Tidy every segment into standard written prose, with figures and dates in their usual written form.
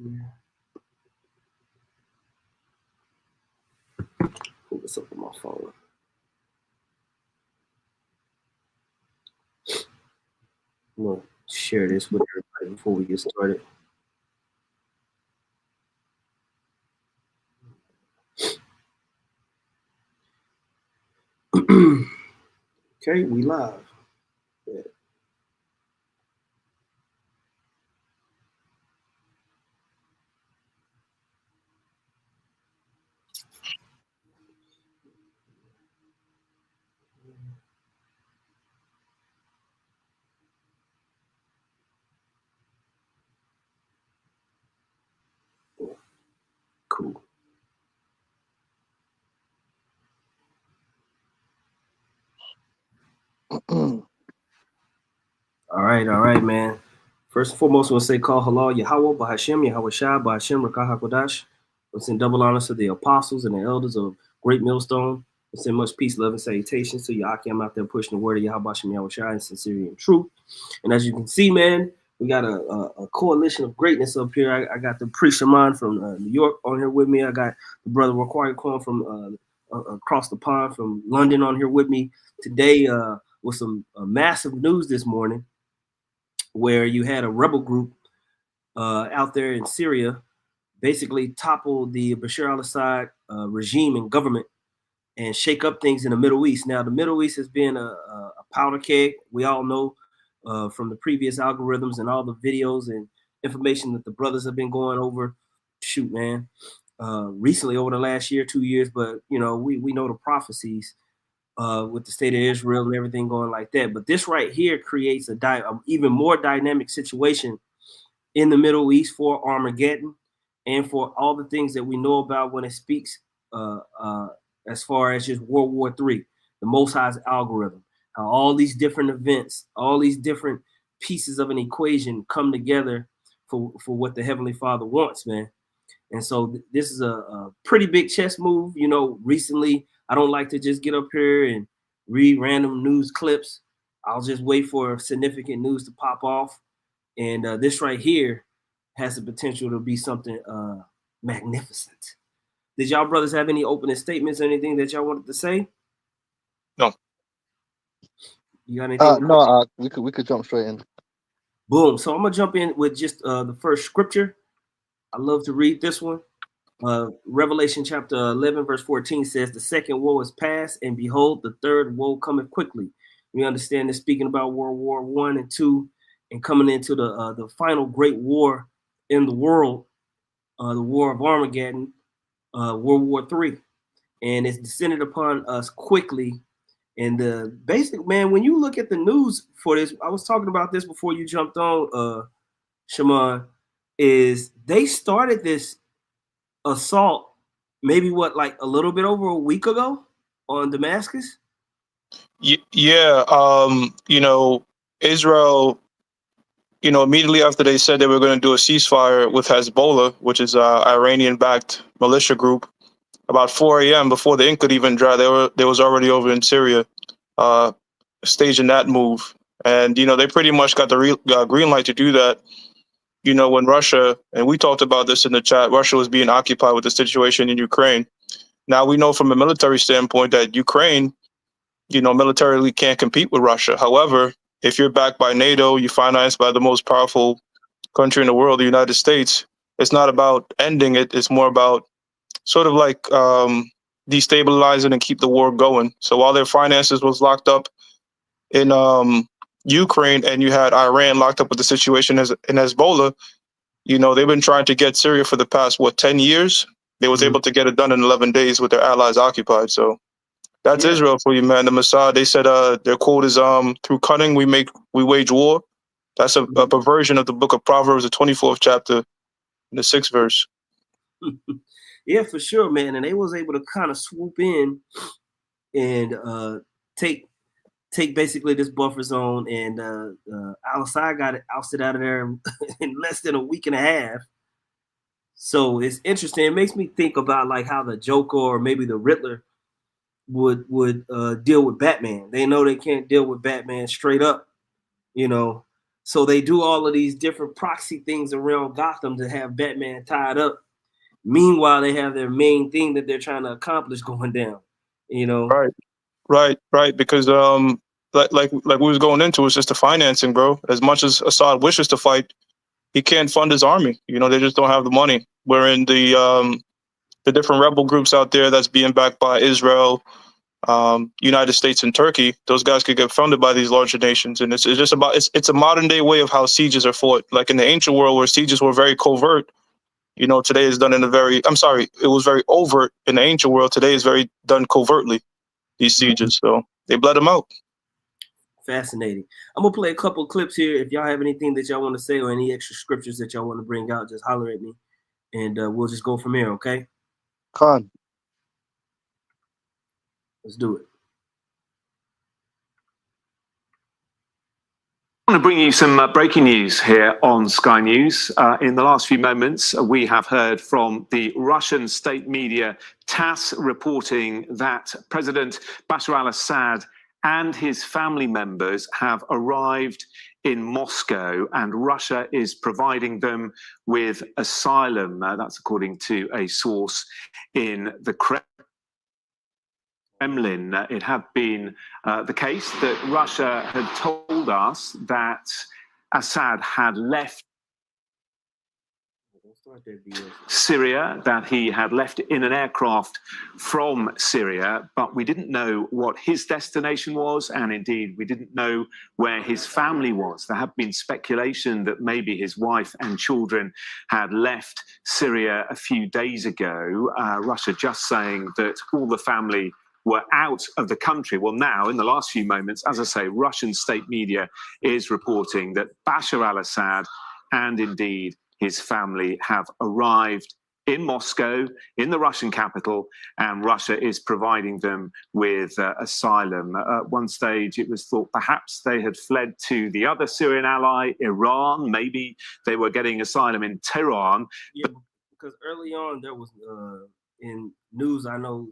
Yeah. Pull this up on my phone. I'm gonna share this with everybody before we get started. Okay, we live. Yeah. Cool. All right, man. First and foremost, we'll say call halal Yahweh, Bahashem, Yahweh Shai, Bahashem, Rakah HaKodash. We'll send double honors to the apostles and the elders of Great Millstone. We'll send much peace, love, and salutations to Yakim out there pushing the word of Yahweh Shem, Yahweh Shai in sincerity and truth. And as you can see, man, we got a coalition of greatness up here. I got the priest Shaman from New York on here with me. I got the brother Raquari Kwan from across the pond from London on here with me today with some massive news this morning, where you had a rebel group out there in Syria basically topple the Bashar al-Assad regime and government and shake up things in the Middle East. Now, the Middle East has been a powder keg. We all know from the previous algorithms and all the videos and information that the brothers have been going over. Shoot, man. Recently, over the last year, 2 years, but we know the prophecies with the state of Israel and everything going like that. But this right here creates a even more dynamic situation in the Middle East for Armageddon and for all the things that we know about when it speaks as far as just World War III, the Most High's algorithm, how all these different events, all these different pieces of an equation come together for what the Heavenly Father wants, man. And so this is a pretty big chess move. Recently, I don't like to just get up here and read random news clips. I'll just wait for significant news to pop off. And this right here has the potential to be something magnificent. Did y'all brothers have any opening statements or anything that y'all wanted to say? No. You got anything? No, we could jump straight in. Boom. So I'm gonna jump in with just the first scripture. I love to read this one. Revelation chapter 11 verse 14 says, "The second woe is past, and behold, the third woe cometh quickly." We understand this speaking about World War I and II, and coming into the final great war in the world, the War of Armageddon, World War III, and it's descended upon us quickly. And the basic, man, when you look at the news for this, I was talking about this before you jumped on, Shaman, is they started this assault maybe like a little bit over a week ago on Damascus. Yeah. Israel, immediately after they said they were going to do a ceasefire with Hezbollah, which is an Iranian-backed militia group, about 4 a.m. before the ink could even dry, they was already over in Syria, staging that move. And they pretty much got the green light to do that. When Russia, and we talked about this in the chat, Russia was being occupied with the situation in Ukraine. Now we know from a military standpoint that Ukraine, militarily can't compete with Russia. However, if you're backed by NATO, you're financed by the most powerful country in the world, the United States, it's not about ending it. It's more about sort of like destabilizing and keep the war going. So while their finances was locked up in Ukraine, and you had Iran locked up with the situation in Hezbollah, they've been trying to get Syria for the past 10 years. They was able to get it done in 11 days with their allies occupied. So that's Israel for you, man. The Mossad, they said their quote is through cunning we wage war. That's a perversion of the book of Proverbs, the 24th chapter, in the 6th verse. Yeah, for sure, man. And they was able to kind of swoop in and take basically this buffer zone, and Al-Assad got it ousted out of there in less than a week and a half. So it's interesting. It makes me think about like how the Joker or maybe the Riddler would deal with Batman. They know they can't deal with Batman straight up, So they do all of these different proxy things around Gotham to have Batman tied up. Meanwhile, they have their main thing that they're trying to accomplish going down. You know, Right. Because like we was going into, it's just the financing, bro. As much as Assad wishes to fight, he can't fund his army. You know, they just don't have the money. Wherein the different rebel groups out there that's being backed by Israel, United States, and Turkey, those guys could get funded by these larger nations. And it's just about it's a modern day way of how sieges are fought. Like in the ancient world, where sieges were very covert. You know, today is done in a very, I'm sorry, it was very overt in the ancient world. Today is very done covertly, these sieges. So they bled them out. Fascinating. I'm going to play a couple of clips here. If y'all have anything that y'all want to say or any extra scriptures that y'all want to bring out, just holler at me. And we'll just go from here, okay? Khan. Let's do it. I want to bring you some breaking news here on Sky News. In the last few moments, we have heard from the Russian state media TASS reporting that President Bashar al-Assad and his family members have arrived in Moscow, and Russia is providing them with asylum. That's according to a source in the Kremlin. It had been the case that Russia had told us that Assad had left Syria, that he had left in an aircraft from Syria, but we didn't know what his destination was, and indeed we didn't know where his family was. There had been speculation that maybe his wife and children had left Syria a few days ago. Russia just saying that all the family were out of the country. Well, now, in the last few moments, as I say, Russian state media is reporting that Bashar al-Assad and indeed his family have arrived in Moscow, in the Russian capital, and Russia is providing them with asylum. At one stage, it was thought perhaps they had fled to the other Syrian ally, Iran. Maybe they were getting asylum in Tehran. Yeah, because early on there was in news, I know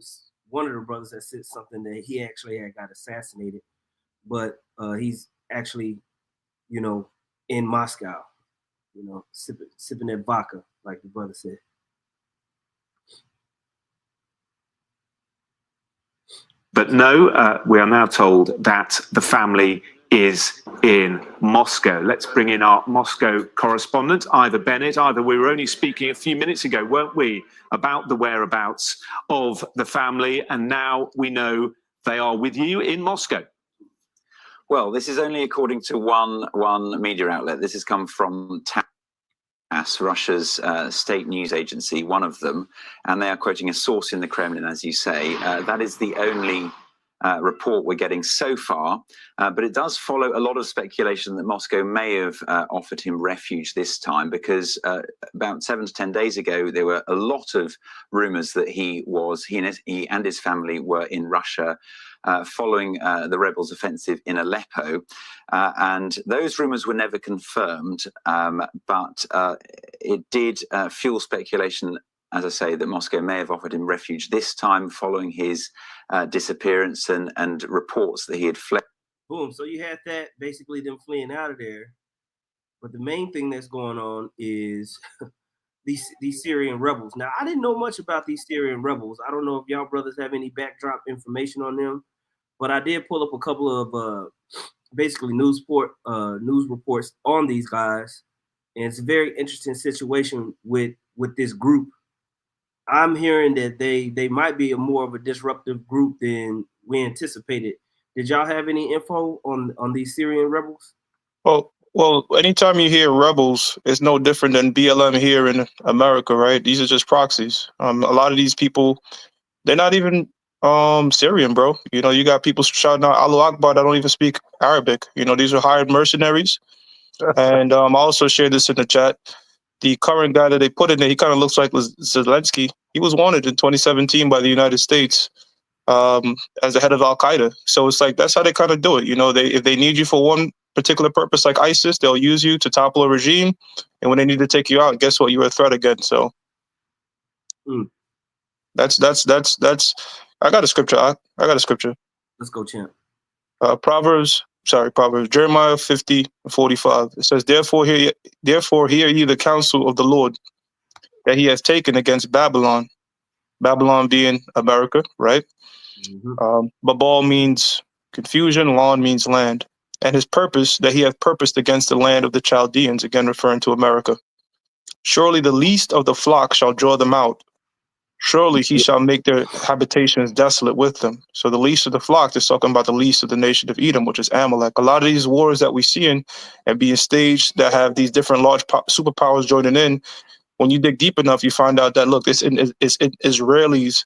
one of the brothers that said something that he actually had got assassinated, but he's actually, you know, in Moscow, you know, sipping that vodka, like the brother said. But no, we are now told that the family is in Moscow. Let's bring in our Moscow correspondent, Ivor Bennett. Ivor, we were only speaking a few minutes ago, weren't we, about the whereabouts of the family, and now we know they are with you in Moscow. Well, this is only according to one media outlet. This has come from TASS, Russia's state news agency, one of them, and they are quoting a source in the Kremlin, as you say. That is the only report we're getting so far, but it does follow a lot of speculation that Moscow may have offered him refuge this time, because about 7 to 10 days ago there were a lot of rumors that he and his family were in Russia following the rebels' offensive in Aleppo, and those rumors were never confirmed, but it did fuel speculation, as I say, that Moscow may have offered him refuge this time following his disappearance and reports that he had fled. Boom. So you had that, basically them fleeing out of there. But the main thing that's going on is these Syrian rebels. Now, I didn't know much about these Syrian rebels. I don't know if y'all brothers have any backdrop information on them, but I did pull up a couple of basically news reports on these guys. And it's a very interesting situation with this group. I'm hearing that they might be more of a disruptive group than we anticipated. Did y'all have any info on these Syrian rebels? Well, anytime you hear rebels, it's no different than BLM here in America, right? These are just proxies. A lot of these people, they're not even Syrian, bro. You know, you got people shouting out Allahu Akbar that don't even speak Arabic. You know, these are hired mercenaries. And I also shared this in the chat. The current guy that they put in there, he kind of looks like Zelensky. He was wanted in 2017 by the United States as the head of Al-Qaeda. So it's like, that's how they kind of do it. You know, if they need you for one particular purpose, like ISIS, they'll use you to topple a regime. And when they need to take you out, guess what? You're a threat again. So that's, I got a scripture. I got a scripture. Let's go, champ. Proverbs Proverbs, Jeremiah 50:45. It says, therefore hear ye the counsel of the Lord that he has taken against Babylon. Babylon being America, right? Babal means confusion, Lon means land. And his purpose that he hath purposed against the land of the Chaldeans, again referring to America. Surely the least of the flock shall draw them out. Surely he shall make their habitations desolate with them. So the least of the flock is talking about the least of the nation of Edom, which is Amalek. A lot of these wars that we see in and being staged that have these different large superpowers joining in, when you dig deep enough, you find out that, look, it's in Israelis'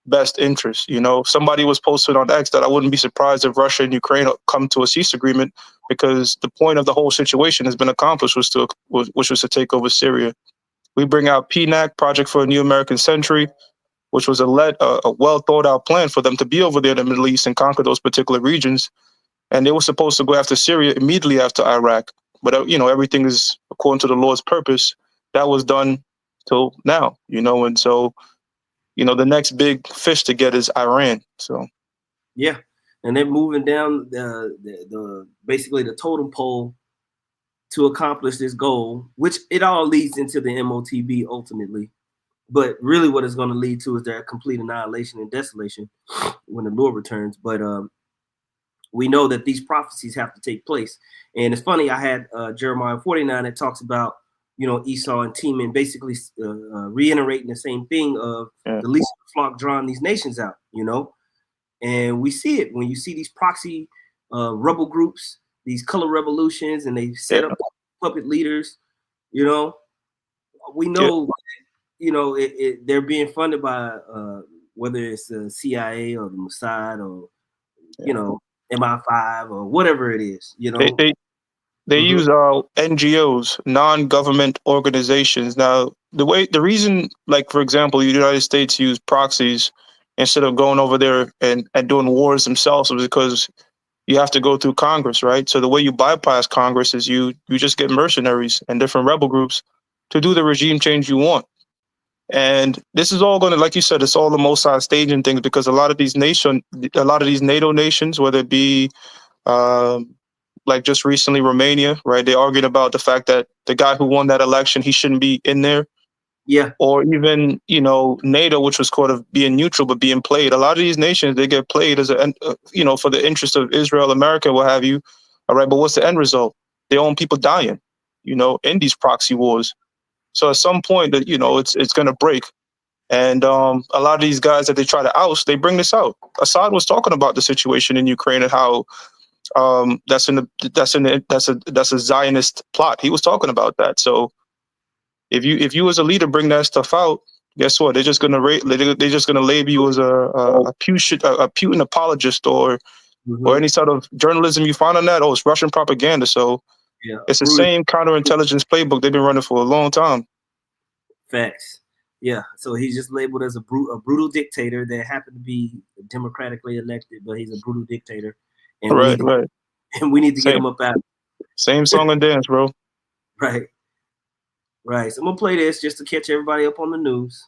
best interest. You know, somebody was posted on X that I wouldn't be surprised if Russia and Ukraine come to a cease agreement, because the point of the whole situation has been accomplished, which was to take over Syria. We bring out PNAC, Project for a New American Century, which was a well thought out plan for them to be over there in the Middle East and conquer those particular regions. And they were supposed to go after Syria immediately after Iraq. But, you know, everything is according to the Lord's purpose. That was done till now, you know, and so, you know, the next big fish to get is Iran. So, yeah. And they're moving down the basically the totem pole to accomplish this goal, which it all leads into the MOTB ultimately. But really what it's going to lead to is their complete annihilation and desolation when the Lord returns. But we know that these prophecies have to take place. And it's funny, I had Jeremiah 49 that talks about, you know, Esau and Teman basically reiterating the same thing of the least of the flock drawing these nations out, you know. And we see it when you see these proxy rebel groups, these color revolutions, and they set up puppet leaders, you know. We know, you know, they're being funded by whether it's the CIA or the Mossad or, you know, MI5 or whatever it is, you know. They use NGOs, non-government organizations. Now, the reason, like, for example, the United States use proxies instead of going over there and doing wars themselves was because you have to go through Congress, right? So the way you bypass Congress is you just get mercenaries and different rebel groups to do the regime change you want. And this is all going to, like you said, it's all the Mossad staging things, because a lot of these NATO nations, whether it be like just recently Romania, right? They argued about the fact that the guy who won that election, he shouldn't be in there. Yeah. Or even, you know, NATO, which was called of being neutral, but being played. A lot of these nations, they get played as you know, for the interest of Israel, America, what have you. All right. But what's the end result? Their own people dying, you know, in these proxy wars. So at some point that, you know, it's going to break. And a lot of these guys that they try to oust, they bring this out. Assad was talking about the situation in Ukraine and how that's a Zionist plot. He was talking about that. So if you as a leader bring that stuff out, guess what? They're just gonna label you as a Putin apologist or any sort of journalism you find on that. Oh, it's Russian propaganda. So it's the same counterintelligence playbook they've been running for a long time. Facts. Yeah. So he's just labeled as a brutal dictator that happened to be democratically elected, but he's a brutal dictator. And we need to get him up out. Same song and dance, bro. Right. Right. So I'm gonna play this just to catch everybody up on the news.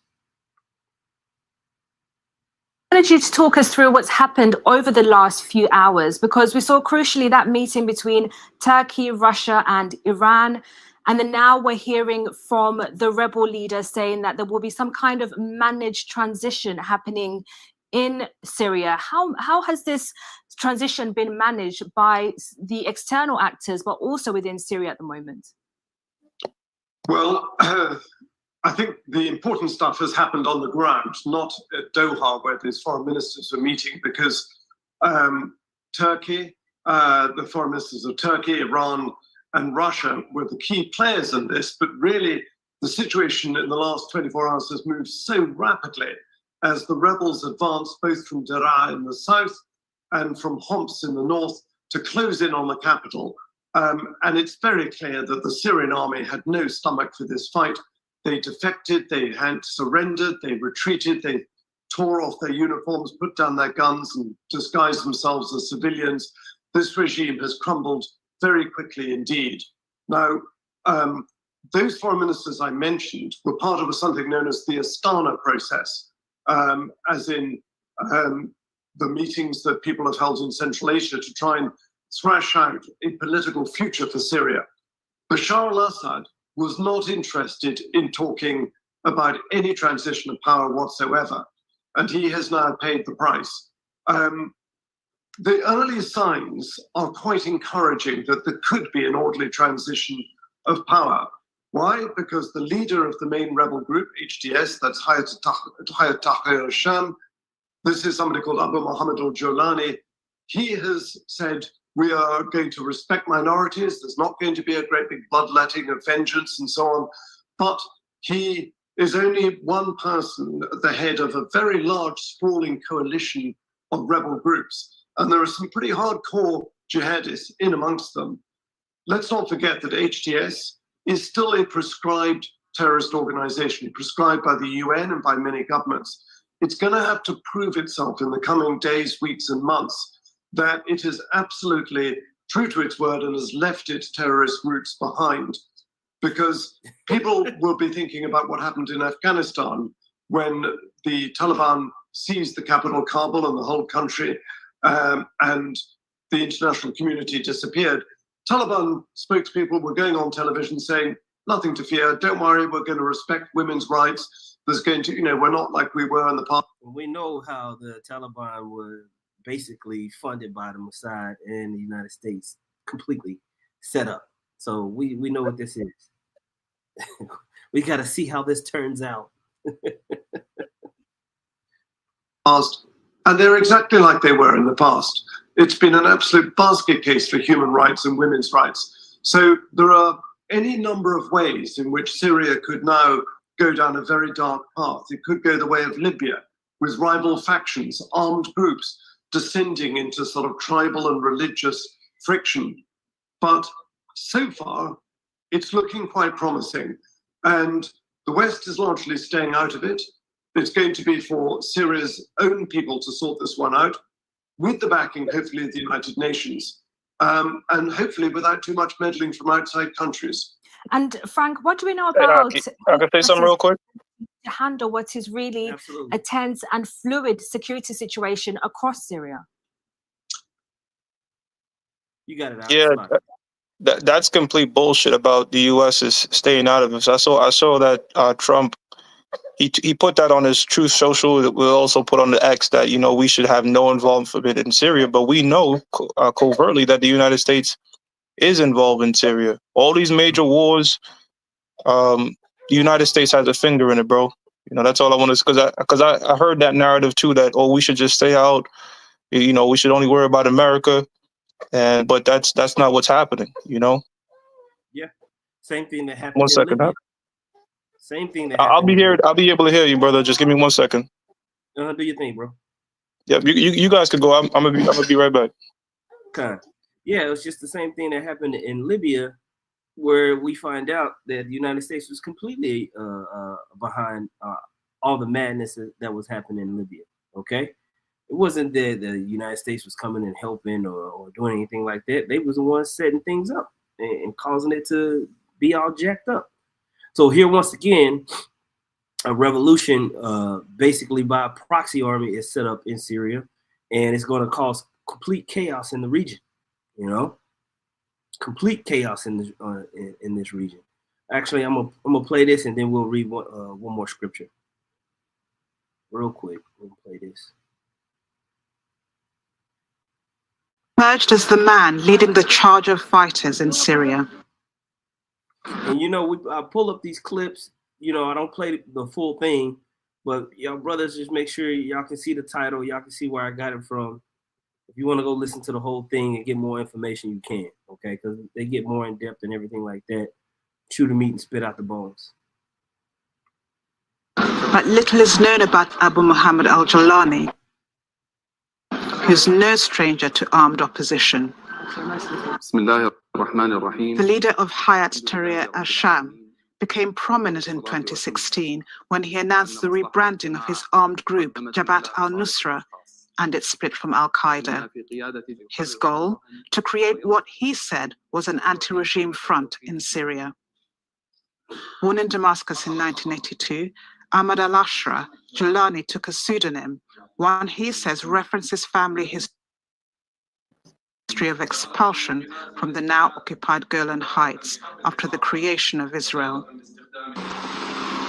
I wanted you to talk us through what's happened over the last few hours, because we saw crucially that meeting between Turkey, Russia, and Iran. And then now we're hearing from the rebel leader saying that there will be some kind of managed transition happening in Syria. How has this transition been managed by the external actors, but also within Syria at the moment? Well, I think the important stuff has happened on the ground, not at Doha, where these foreign ministers are meeting, because Turkey, the foreign ministers of Turkey, Iran, and Russia were the key players in this. But really, the situation in the last 24 hours has moved so rapidly as the rebels advanced both from Daraa in the south and from Homs in the north to close in on the capital. And it's very clear that the Syrian army had no stomach for this fight. They defected, they had surrendered, they retreated, they tore off their uniforms, put down their guns and disguised themselves as civilians. This regime has crumbled very quickly indeed. Now, those foreign ministers I mentioned were part of something known as the Astana process, as in the meetings that people have held in Central Asia to try and thrash out a political future for Syria. Bashar al-Assad was not interested in talking about any transition of power whatsoever, and he has now paid the price. The early signs are quite encouraging that there could be an orderly transition of power. Why? Because the leader of the main rebel group, HTS, that's Hayat Tahrir al-Sham, this is somebody called Abu Muhammad al-Jolani. He has said, we are going to respect minorities. There's not going to be a great big bloodletting of vengeance and so on. But he is only one person at the head of a very large, sprawling coalition of rebel groups. And there are some pretty hardcore jihadists in amongst them. Let's not forget that HTS is still a prescribed terrorist organization, prescribed by the UN and by many governments. It's going to have to prove itself in the coming days, weeks, and months that it is absolutely true to its word and has left its terrorist roots behind. Because people will be thinking about what happened in Afghanistan when the Taliban seized the capital, Kabul, and the whole country, and the international community disappeared. Taliban spokespeople were going on television saying, nothing to fear, don't worry, we're going to respect women's rights. There's going to, we're not like we were in the past. We know how the Taliban were basically funded by the Mossad and the United States, completely set up. So we know what this is. We got to see how this turns out. And they're exactly like they were in the past. It's been an absolute basket case for human rights and women's rights. So there are any number of ways in which Syria could now go down a very dark path. It could go the way of Libya, with rival factions, armed groups, descending into sort of tribal and religious friction. But so far, it's looking quite promising. And the West is largely staying out of it. It's going to be for Syria's own people to sort this one out, with the backing, hopefully, of the United Nations, and hopefully without too much meddling from outside countries. And Frank, what do we know about I can say something real quick to handle what is really a tense and fluid security situation across Syria? You got it out. Yeah, that's complete bullshit about the U.S. is staying out of it. I saw that Trump, he put that on his Truth Social. That we'll also put on the X that we should have no involvement in Syria, but we know covertly that the United States is involved in Syria. All these major wars, the United States has a finger in it, bro. That's all I want to, because I heard that narrative too, that we should just stay out. We should only worry about America, but that's not what's happening. Yeah, same thing that happened. 1 second. Libya. Same thing that I'll be here. I'll be able to hear you, brother. Just give me 1 second. Do your thing, bro. Yeah, you guys could go. I'm gonna be right back. Okay. Yeah, it was just the same thing that happened in Libya, where we find out that the United States was completely behind all the madness that was happening in Libya. Okay, it wasn't that the United States was coming and helping or doing anything like that. They was the ones setting things up and causing it to be all jacked up. So here, once again, a revolution, basically by a proxy army, is set up in Syria, and it's going to cause complete chaos in the region. Complete chaos in this region. Actually, I'm gonna play this, and then we'll read one more scripture, real quick. We'll play this. Emerged as the man leading the charge of fighters in Syria. And I pull up these clips. I don't play the full thing, but y'all brothers, just make sure y'all can see the title. Y'all can see where I got it from. If you want to go listen to the whole thing and get more information, you can, okay? Because they get more in depth and everything like that. Chew the meat and spit out the bones. But little is known about Abu Muhammad al-Jolani, who's no stranger to armed opposition. The leader of Hayat Tahrir al-Sham became prominent in 2016 when he announced the rebranding of his armed group, Jabhat al-Nusra, and its split from al-Qaeda. His goal, to create what he said was an anti-regime front in Syria. Born in Damascus in 1982, Ahmad al-Ashra Jolani took a pseudonym, one he says references family history history of expulsion from the now occupied Golan Heights after the creation of Israel.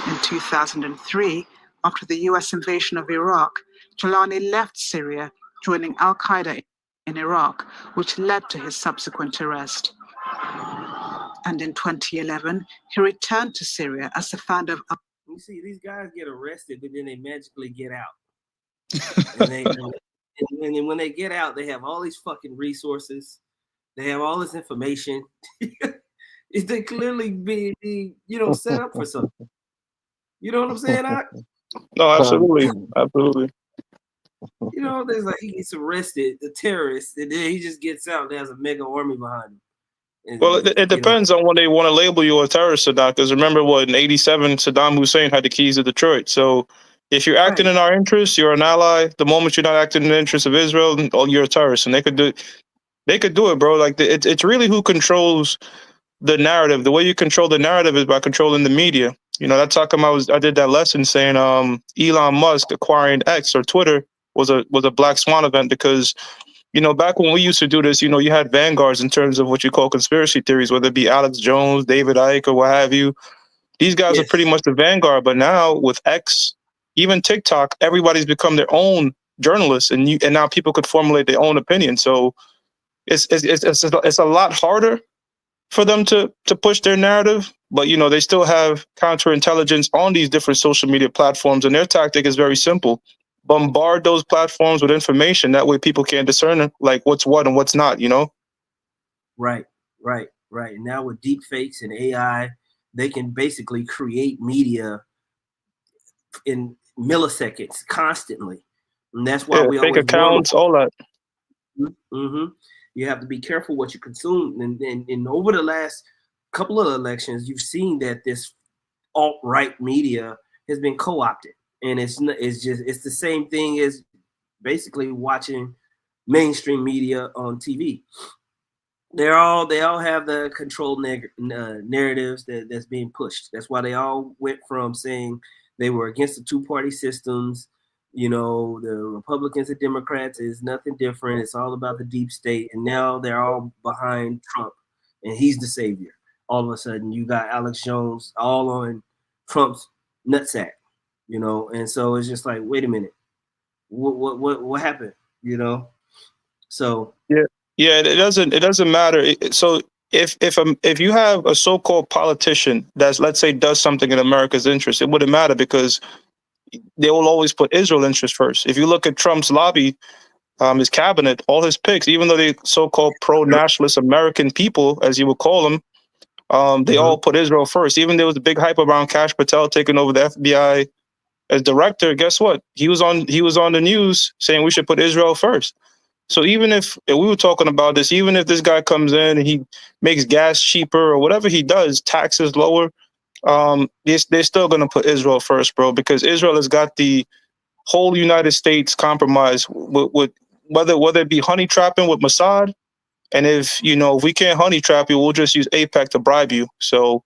In 2003, after the US invasion of Iraq, Jolani left Syria, joining Al-Qaeda in Iraq, which led to his subsequent arrest. And in 2011, he returned to Syria as the founder of... You see, these guys get arrested, but then they magically get out. And then when they get out, they have all these fucking resources. They have all this information. They clearly be set up for something. You know what I'm saying? No, absolutely, absolutely. There's like he gets arrested, the terrorist, and then he just gets out and there's a mega army behind him. And, well, it depends on when they want to label you a terrorist or not. Because remember, in '87, Saddam Hussein had the keys to Detroit. So if you're acting in our interests, you're an ally. The moment you're not acting in the interests of Israel, you're a terrorist. And they could do it, bro. Like it's really who controls the narrative. The way you control the narrative is by controlling the media. That's how come I did that lesson saying Elon Musk acquiring X or Twitter was a black swan event, because back when we used to do this, you had vanguards in terms of what you call conspiracy theories, whether it be Alex Jones, David Icke, or what have you. These guys are pretty much the vanguard. But now with X, even TikTok, everybody's become their own journalists, and now people could formulate their own opinion. So it's a lot harder for them to push their narrative. But they still have counterintelligence on these different social media platforms, and their tactic is very simple: bombard those platforms with information. That way people can't discern like what's what and what's not, Right. And now with deep fakes and AI, they can basically create media in milliseconds constantly. And that's why we fake always accounts, all that. Mm-hmm. You have to be careful what you consume. And over the last couple of elections, you've seen that this alt-right media has been co-opted. And it's the same thing as basically watching mainstream media on TV. They all have the controlled narratives that's being pushed. That's why they all went from saying they were against the two-party systems. The Republicans and Democrats is nothing different. It's all about the deep state. And now they're all behind Trump, and he's the savior. All of a sudden, you got Alex Jones all on Trump's nutsack. And so it's just like, wait a minute, what happened? So yeah, it doesn't matter. So if you have a so-called politician that's, let's say, does something in America's interest, it wouldn't matter, because they will always put Israel interest first. If you look at Trump's lobby, his cabinet, all his picks, even though they so-called pro-nationalist American people, as you would call them, they all put Israel first. Even there was a big hype around Kash Patel taking over the FBI as director. Guess what? He was on the news saying we should put Israel first. So even if we were talking about this, even if this guy comes in and he makes gas cheaper or whatever he does, taxes lower, they're still going to put Israel first, bro, because Israel has got the whole United States compromised with whether it be honey trapping with Mossad. And if we can't honey trap you, we'll just use AIPAC to bribe you. So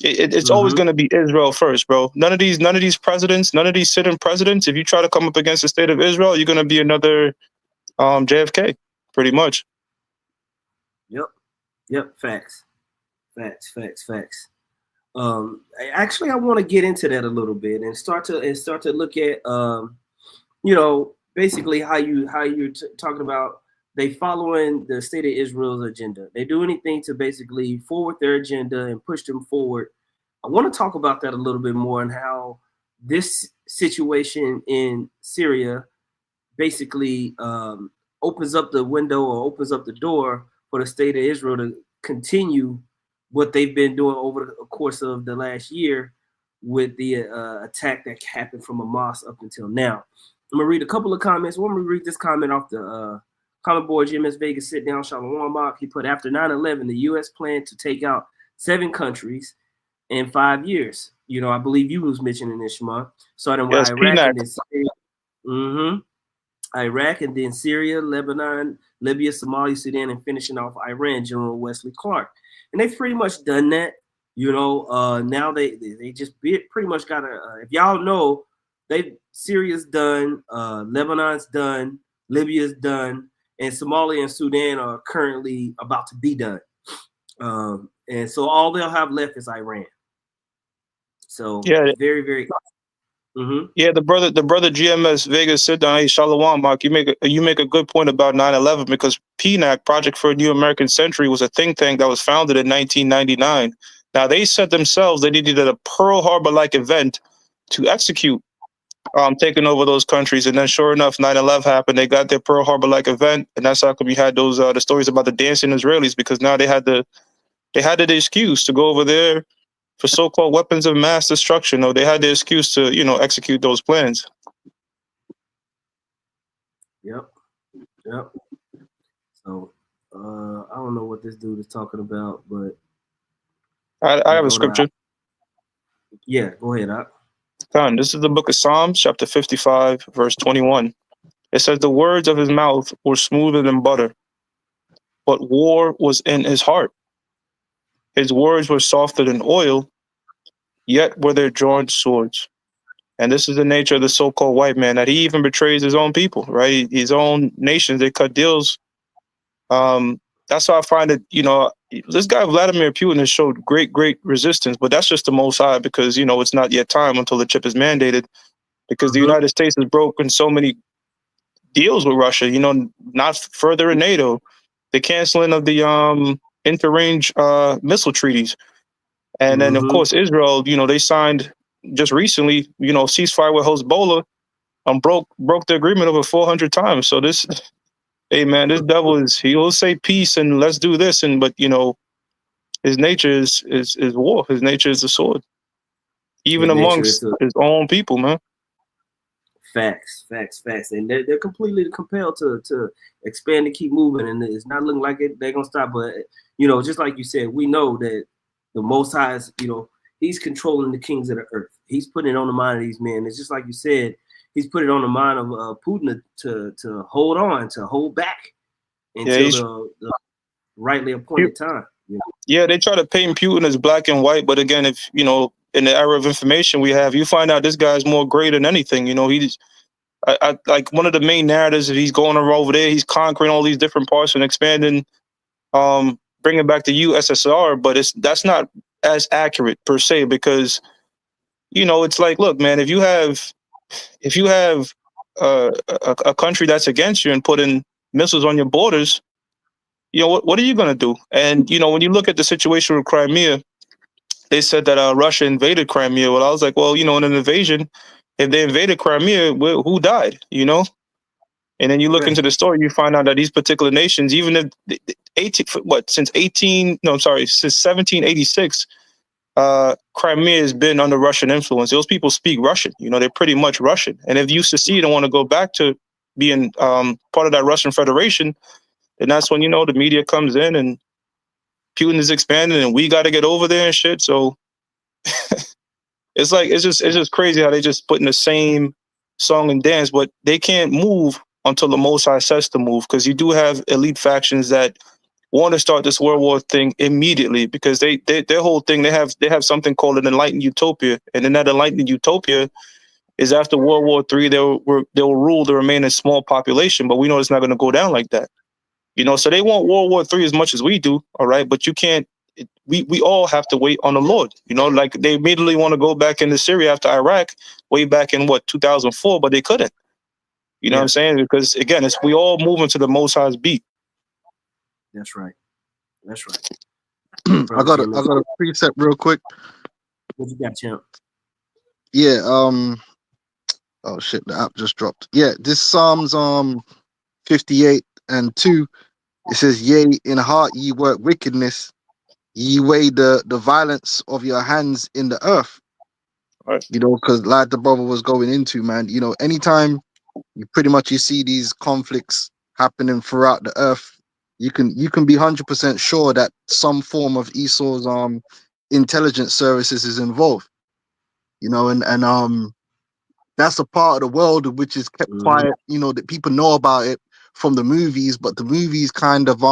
it's always going to be Israel first, bro. None of these presidents, none of these sitting presidents, if you try to come up against the state of Israel, you're going to be another JFK, pretty much. Yep. Facts. Actually, I want to get into that a little bit and start to look at basically how you're talking about they following the state of Israel's agenda. They do anything to basically forward their agenda and push them forward. I want to talk about that a little bit more and how this situation in Syria basically opens up the window or opens up the door for the state of Israel to continue what they've been doing over the course of the last year with the attack that happened from Hamas up until now. I'm going to read a couple of comments. I'm going to read this comment off the comment board. GMS Vegas sit down, Shalom Mark. He put, after 9/11, the U.S. planned to take out 7 countries in 5 years. I believe you was mentioning this, Shema. Starting with Iraq and then Syria. Iraq and then Syria, Lebanon, Libya, Somalia, Sudan, and finishing off Iran, General Wesley Clark. And they've pretty much done that. Now they just pretty much got if y'all know, Syria's done, Lebanon's done, Libya's done, and Somalia and Sudan are currently about to be done. And so all they'll have left is Iran. So Yeah, very, very. yeah. The brother GMS Vegas said that. Hey, Shalom, Mark. You make a good point about 9/11 because PNAC, Project for a New American Century, was a think tank that was founded in 1999. Now they said themselves they needed a Pearl Harbor-like event to execute taking over those countries, and then sure enough, 9/11 happened. They got their Pearl Harbor-like event, and that's how come you had those the stories about the dancing Israelis, because now they had the excuse to go over there for so-called weapons of mass destruction. Or they had the excuse to execute those plans. Yep. So I don't know what this dude is talking about, but I have a scripture. Yeah, go ahead. This is the book of Psalms, chapter 55, verse 21. It says, "The words of his mouth were smoother than butter, but war was in his heart. His words were softer than oil, yet were there drawn swords." And this is the nature of the so-called white man, that he even betrays his own people, right? His own nations, they cut deals. That's why I find it, this guy Vladimir Putin has showed great resistance, but that's just the Most High, because, it's not yet time until the chip is mandated, because the United States has broken so many deals with Russia, not further in NATO, the canceling of the interrange missile treaties. And then, of course, Israel, they signed just recently, ceasefire with Hezbollah, broke the agreement over 400 times. So this, hey man, this devil he will say peace and let's do this, but his nature is war. His nature is the sword, even amongst his own people, man. Facts. And they're completely compelled to expand and keep moving, and it's not looking like they're gonna stop. But just like you said, we know that the Most High is, he's controlling the kings of the earth. He's putting it on the mind of these men. It's just like you said, he's put it on the mind of Putin to hold on, to hold back until the rightly appointed time. Yeah, they try to paint Putin as black and white, but again, if in the era of information we have, you find out this guy's more gray than anything. He's like one of the main narratives that he's going over there. He's conquering all these different parts and expanding, bringing back the USSR, but that's not as accurate per se, because it's like, look, man, if you have a country that's against you and putting missiles on your borders, what are you going to do? And when you look at the situation with Crimea, they said that Russia invaded Crimea. Well, I was like, well, in an invasion, if they invaded Crimea, who died? And then you look into the story, you find out that these particular nations, even if since 1786, Crimea has been under Russian influence. Those people speak Russian. They're pretty much Russian. And if you secede and want to go back to being part of that Russian Federation, then that's when the media comes in and Putin is expanding and we got to get over there and shit. So it's just crazy how they just put in the same song and dance, but they can't move until the Most High says to move, because you do have elite factions that want to start this World War thing immediately, because their whole thing, they have something called an enlightened utopia, and in that enlightened utopia is after World War III they'll rule the remaining small population, but we know it's not going to go down like that. So they want World War III as much as we do, all right, but you can't. We all have to wait on the Lord. Like they immediately want to go back into Syria after Iraq, way back in 2004, but they couldn't. What I'm saying? Because again, we all moving to the Most High's beat. That's right. I got a precept real quick. What you got, champ? Yeah. Oh shit, the app just dropped. Yeah, this Psalms 58:2. It says, "Yea, in heart ye work wickedness, ye weigh the violence of your hands in the earth." Right. Because like the brother was going into, man, anytime you see these conflicts happening throughout the earth, you can be 100% sure that some form of Esau's intelligence services is involved. And that's a part of the world which is kept quiet. That people know about it from the movies, but the movies kind of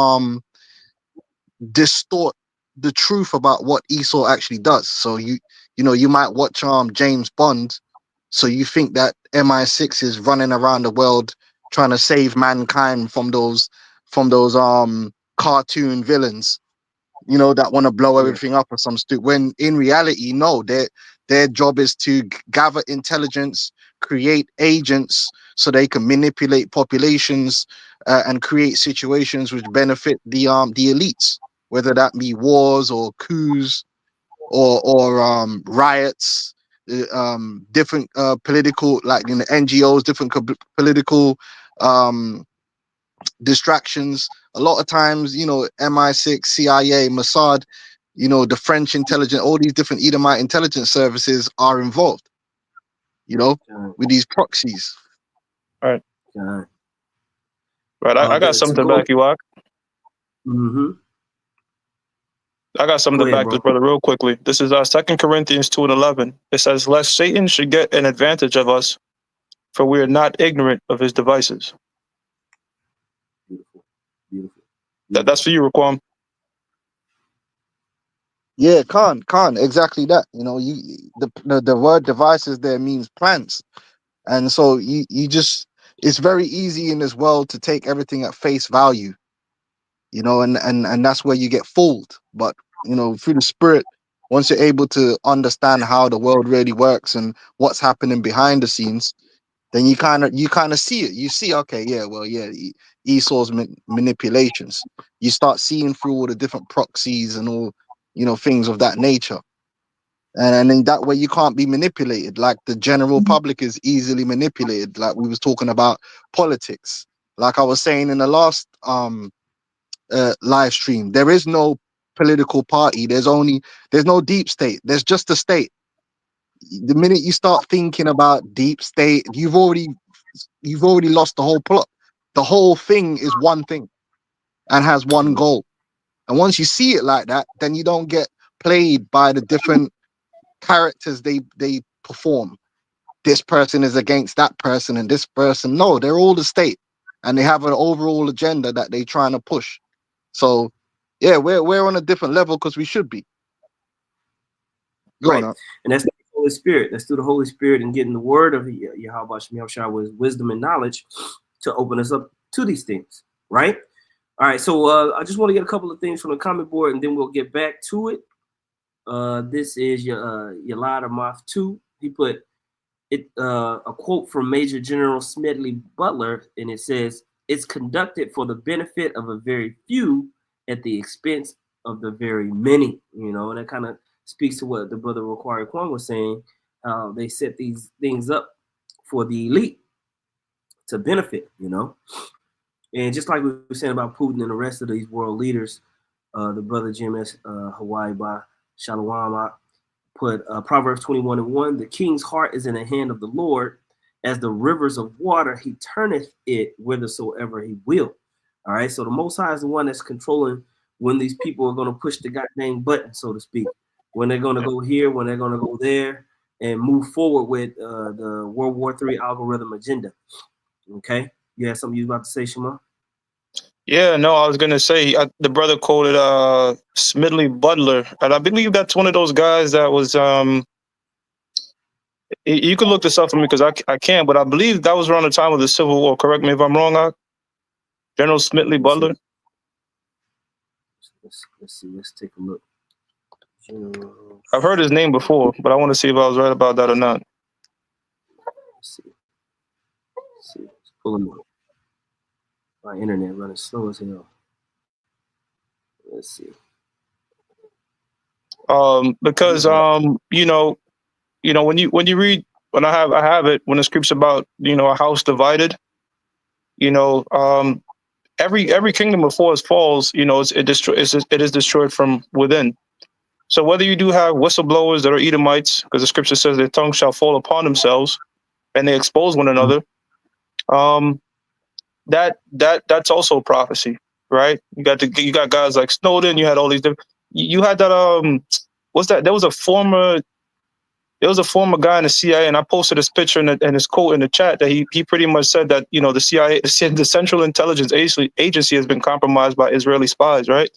distort the truth about what Esau actually does. So you might watch James Bond, so you think that MI6 is running around the world trying to save mankind from those cartoon villains, you know, that want to blow everything up or some stupid. When in reality, no, their job is to gather intelligence, create agents so they can manipulate populations and create situations which benefit the elites, whether that be wars or coups or riots, different political, like in the NGOs, different political distractions. A lot of times, you know, MI6, CIA, Mossad, you know, the French intelligence, all these different Edomite intelligence services are involved, you know, with these proxies. All right. God. Right. I got something to back you up. Mm-hmm. I got something Go to ahead, back bro. this brother real quickly. This is 2 Corinthians 2:11. It says, lest Satan should get an advantage of us, for we are not ignorant of his devices. Beautiful. Beautiful. That's for you, Raquam. Yeah, Khan, exactly that. You know, the word devices there means plans. And so you just, it's very easy in this world to take everything at face value, you know, and that's where you get fooled. But, you know, through the spirit, once you're able to understand how the world really works and what's happening behind the scenes, then you kind of see it. You see, okay, yeah, well, yeah, Esau's manipulations. You start seeing through all the different proxies and all, you know, things of that nature. And in that way, you can't be manipulated. Like the general public is easily manipulated. Like we was talking about politics. Like I was saying in the last live stream, there is no political party. There's no deep state. There's just a state. The minute you start thinking about deep state, you've already lost the whole plot. The whole thing is one thing and has one goal. And once you see it like that, then you don't get played by the different characters they perform. This person is against that person and this person. No, they're all the state, and they have an overall agenda that they're trying to push. So yeah, we're on a different level because we should be. Right. And that's the Holy Spirit. That's through the Holy Spirit and getting the word of Yahweh Shah with wisdom and knowledge to open us up to these things. Right. All right. So I just want to get a couple of things from the comment board and then we'll get back to it. This is Yalada Moth 2. He put it a quote from Major General Smedley Butler, and it says, "It's conducted for the benefit of a very few at the expense of the very many." You know, and that kind of speaks to what the brother Raquari Kwan was saying. They set these things up for the elite to benefit, you know. And just like we were saying about Putin and the rest of these world leaders, the brother Jim S. Hawaii by Shalom put Proverbs 21:1, "The king's heart is in the hand of the Lord, as the rivers of water, he turneth it whithersoever he will." All right, so the Most High is the one that's controlling when these people are going to push the goddamn button, so to speak, when they're going to go here, when they're going to go there, and move forward with the World War III algorithm agenda. Okay, you had something you were about to say, Shema? Yeah, no, I was gonna say the brother quoted Smedley Butler, and I believe that's one of those guys that was you can look this up for me because I can't, but I believe that was around the time of the Civil War. Correct me if I'm wrong, General Smedley Butler. Let's see. Let's take a look. General. I've heard his name before, but I want to see if I was right about that or not. Let's see. Let's pull him up. My internet running slow as hell. Let's see. Because you know, when you read, when I have it, when it speaks about, you know, a house divided, you know, every kingdom before it falls, you know, it is destroyed from within. So whether you do have whistleblowers that are Edomites, because the scripture says their tongue shall fall upon themselves, and they expose one another, that's also prophecy, right? You got guys like Snowden. You had all these different. You had that what's that? There was a former guy in the CIA, and I posted his picture and his quote in the chat that he pretty much said that, you know, the CIA, the Central Intelligence Agency, has been compromised by Israeli spies, right?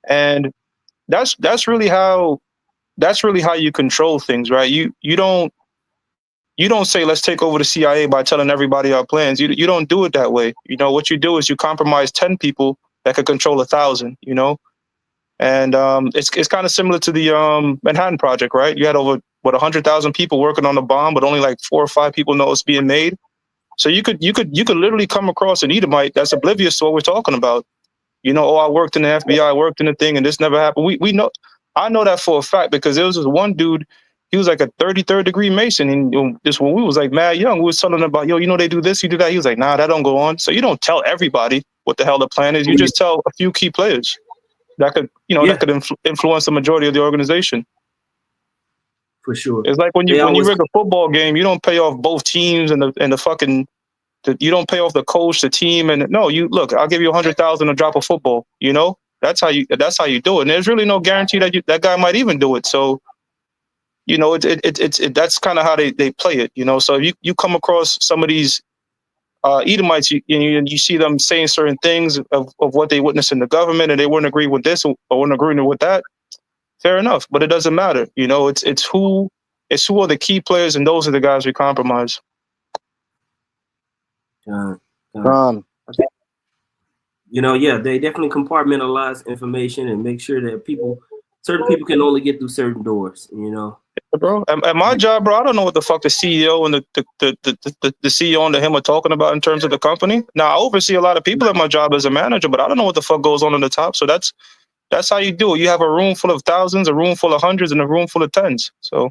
And that's really how you control things, right? You don't you don't say let's take over the CIA by telling everybody our plans. You don't do it that way. You know what you do is you compromise 10 people that could control 1,000. You know, and it's kind of similar to the Manhattan Project, right? You had over 100,000 people working on the bomb, but only like 4 or 5 people know it's being made. So you could literally come across an Edomite that's oblivious to what we're talking about. You know, oh, I worked in the FBI, I worked in the thing, and this never happened. We know, I know that for a fact because there was this one dude, he was like a 33rd degree Mason, and this when we was like mad young, we was telling him about, yo, you know they do this, you do that. He was like, nah, that don't go on. So you don't tell everybody what the hell the plan is. You just tell a few key players that could, that could influence the majority of the organization. For sure. It's like when you rig a football game, you don't pay off both teams and the fucking. You don't pay off the coach, the team, and no, you look. I'll give you 100,000 to drop a football. You know, that's how you do it. And there's really no guarantee that that guy might even do it. So, you know, that's kind of how they play it. You know, so if you come across some of these Edomites, you see them saying certain things of what they witnessed in the government, and they wouldn't agree with this or wouldn't agree with that. Fair enough, but it doesn't matter. You know, it's who are the key players, and those are the guys we compromise. You know, yeah, they definitely compartmentalize information and make sure that certain people can only get through certain doors. You know, yeah, bro. At my job, bro, I don't know what the fuck the CEO and the CEO under him are talking about in terms of the company. Now, I oversee a lot of people at my job as a manager, but I don't know what the fuck goes on the top. So that's how you do it. You have a room full of thousands, a room full of hundreds, and a room full of tens. So,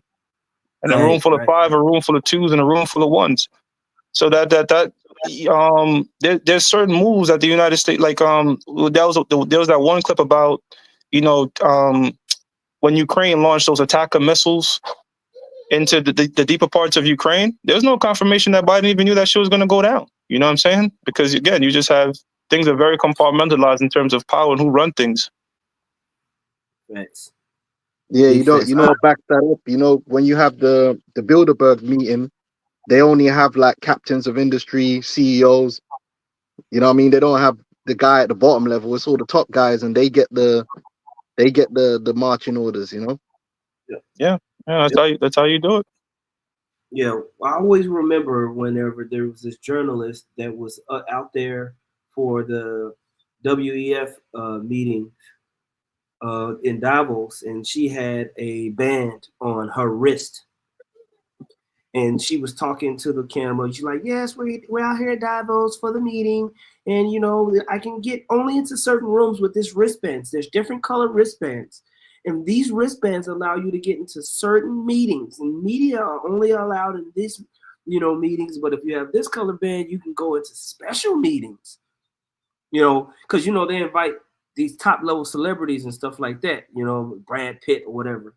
and a room full of 5, a room full of 2s, and a room full of 1s. So there's certain moves that the United States, like there was that one clip about, when Ukraine launched those attacker missiles into the deeper parts of Ukraine. There's no confirmation that Biden even knew that shit was going to go down. You know what I'm saying? Because again, you just have things are very compartmentalized in terms of power and who run things. Thanks. Yeah, you know, back that up. You know, when you have the Bilderberg meeting, they only have like captains of industry, CEOs. You know what I mean? They don't have the guy at the bottom level. It's all the top guys, and they get the marching orders. You know? Yeah. That's how you do it. Yeah, I always remember whenever there was this journalist that was out there for the WEF meeting in Davos, and she had a band on her wrist. And she was talking to the camera. She's like, yes, we're out here at Davos for the meeting. And, you know, I can get only into certain rooms with this wristbands. There's different colored wristbands. And these wristbands allow you to get into certain meetings. And media are only allowed in these, meetings. But if you have this color band, you can go into special meetings. Because, they invite these top level celebrities and stuff like that, Brad Pitt or whatever.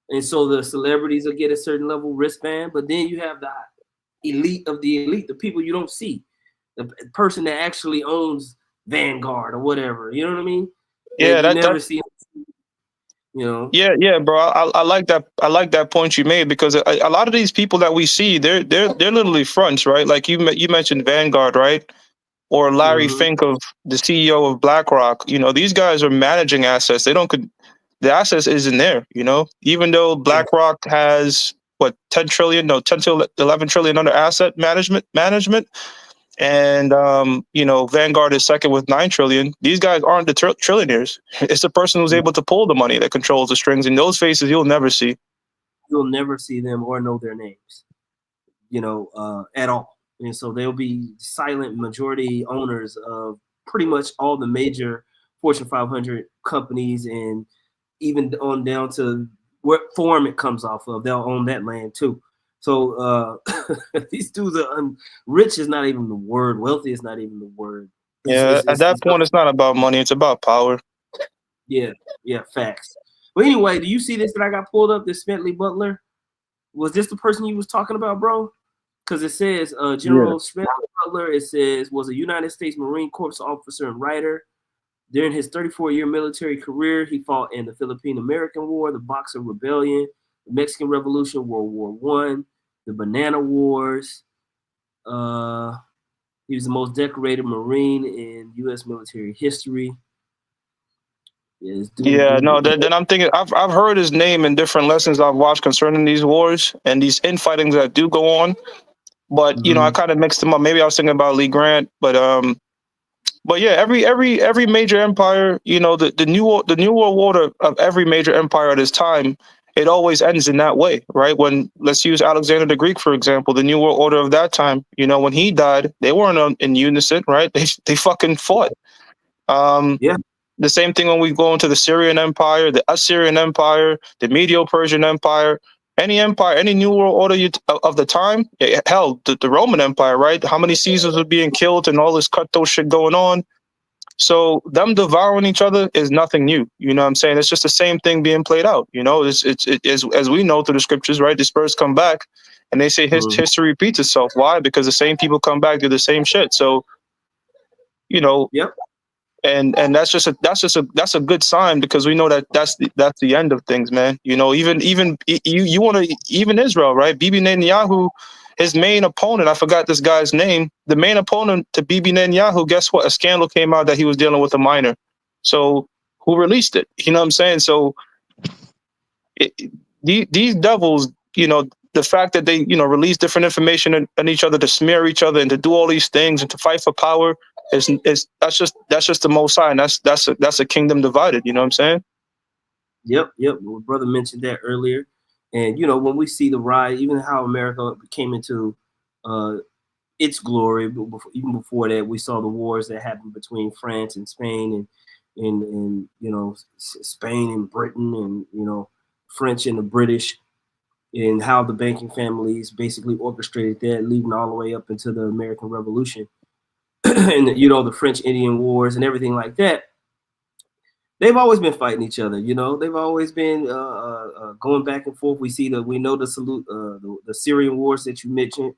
And so the celebrities will get a certain level wristband, but then you have the elite of the elite, the people you don't see, the person that actually owns Vanguard or whatever. You know what I mean? Yeah, you never see them, Yeah, bro. I like that. I like that point you made, because a lot of these people that we see, they're literally fronts, right? Like you mentioned Vanguard, right? Or Larry Fink, of the CEO of BlackRock. These guys are managing assets. The assets isn't there, even though BlackRock has 10 to 11 trillion under asset management. And, Vanguard is second with 9 trillion. These guys aren't the trillionaires. It's the person who's able to pull the money that controls the strings. And those faces you'll never see. You'll never see them or know their names, at all. And so they'll be silent majority owners of pretty much all the major Fortune 500 companies, and even on down to what form it comes off of, they'll own that land too. So these dudes are rich is not even the word. Wealthy is not even the word. At that point, it's not about money. It's about power. Yeah, facts. But anyway, do you see this that I got pulled up? This Smedley Butler? Was this the person you was talking about, bro? Because it says General Smedley Butler, it says, was a United States Marine Corps officer and writer. During his 34-year military career, he fought in the Philippine-American War, the Boxer Rebellion, the Mexican Revolution, World War I, the Banana Wars. He was the most decorated Marine in U.S. military history. Yeah, no. Then I'm thinking I've heard his name in different lessons I've watched concerning these wars and these infightings that do go on. But you know, I kind of mixed them up. Maybe I was thinking about Lee Grant, but yeah, every major empire, you know, the new world order of every major empire at this time, it always ends in that way, right? When let's use Alexander the Greek for example, the new world order of that time, you know, when he died, they weren't in unison, right? They fucking fought. Yeah. The same thing when we go into the Syrian Empire, the Assyrian Empire, the Medo-Persian Empire, any empire, any new world order of the time. Hell, the Roman Empire, right? How many Caesars were being killed and all this cutthroat shit going on. So them devouring each other is nothing new. You know what I'm saying? It's just the same thing being played out. You know, it's as we know through the scriptures, right? The Spurs come back and they say history repeats itself. Why? Because the same people come back, do the same shit. So, you know, yep. And that's a good sign because we know that's the end of things, man. You know, even you want to even Israel, right? Bibi Netanyahu, his main opponent, I forgot this guy's name. The main opponent to Bibi Netanyahu, guess what? A scandal came out that he was dealing with a minor. So who released it? You know what I'm saying? So these devils, you know, the fact that they, you know, release different information on each other to smear each other and to do all these things and to fight for power that's just the Most High, and that's a kingdom divided. You know what I'm saying? Yep. Well, brother mentioned that earlier, and you know when we see the rise, even how America came into its glory, even before that, we saw the wars that happened between France and Spain, and you know Spain and Britain, and you know French and the British, and how the banking families basically orchestrated that, leading all the way up into the American Revolution. And you know the French Indian Wars and everything like that. They've always been fighting each other. You know, they've always been going back and forth. We know the Syrian Wars that you mentioned,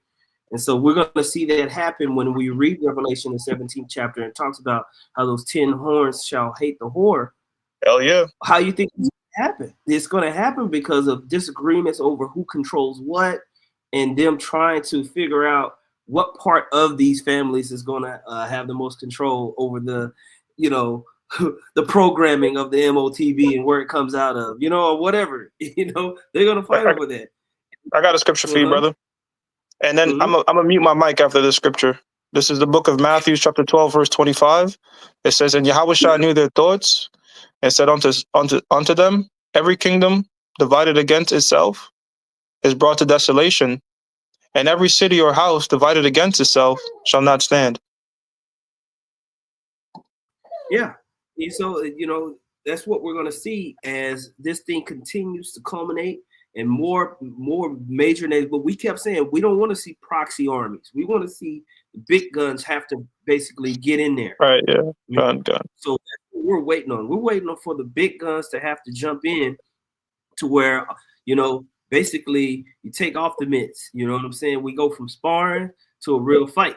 and so we're going to see that happen when we read Revelation, the 17th chapter, and it talks about how those 10 horns shall hate the whore. Hell yeah! How you think it's going to happen? It's going to happen because of disagreements over who controls what, and them trying to figure out what part of these families is going to have the most control over the, you know, the programming of the MOTV and where it comes out of, you know, or whatever. You know, they're going to fight over that. I got a scripture for you, brother. And then I'm gonna mute my mic after this scripture. This is the book of Matthew, chapter 12, verse 25. It says, "And Yahushua knew their thoughts and said unto them, every kingdom divided against itself is brought to desolation, and every city or house divided against itself shall not stand." Yeah. And so, you know, that's what we're going to see as this thing continues to culminate and more major nations. But we kept saying we don't want to see proxy armies. We want to see the big guns have to basically get in there. Right, yeah. Gun. So that's what we're waiting on. We're waiting for the big guns to have to jump in to where, you know, basically you take off the mitts. You know what I'm saying? We go from sparring to a real fight.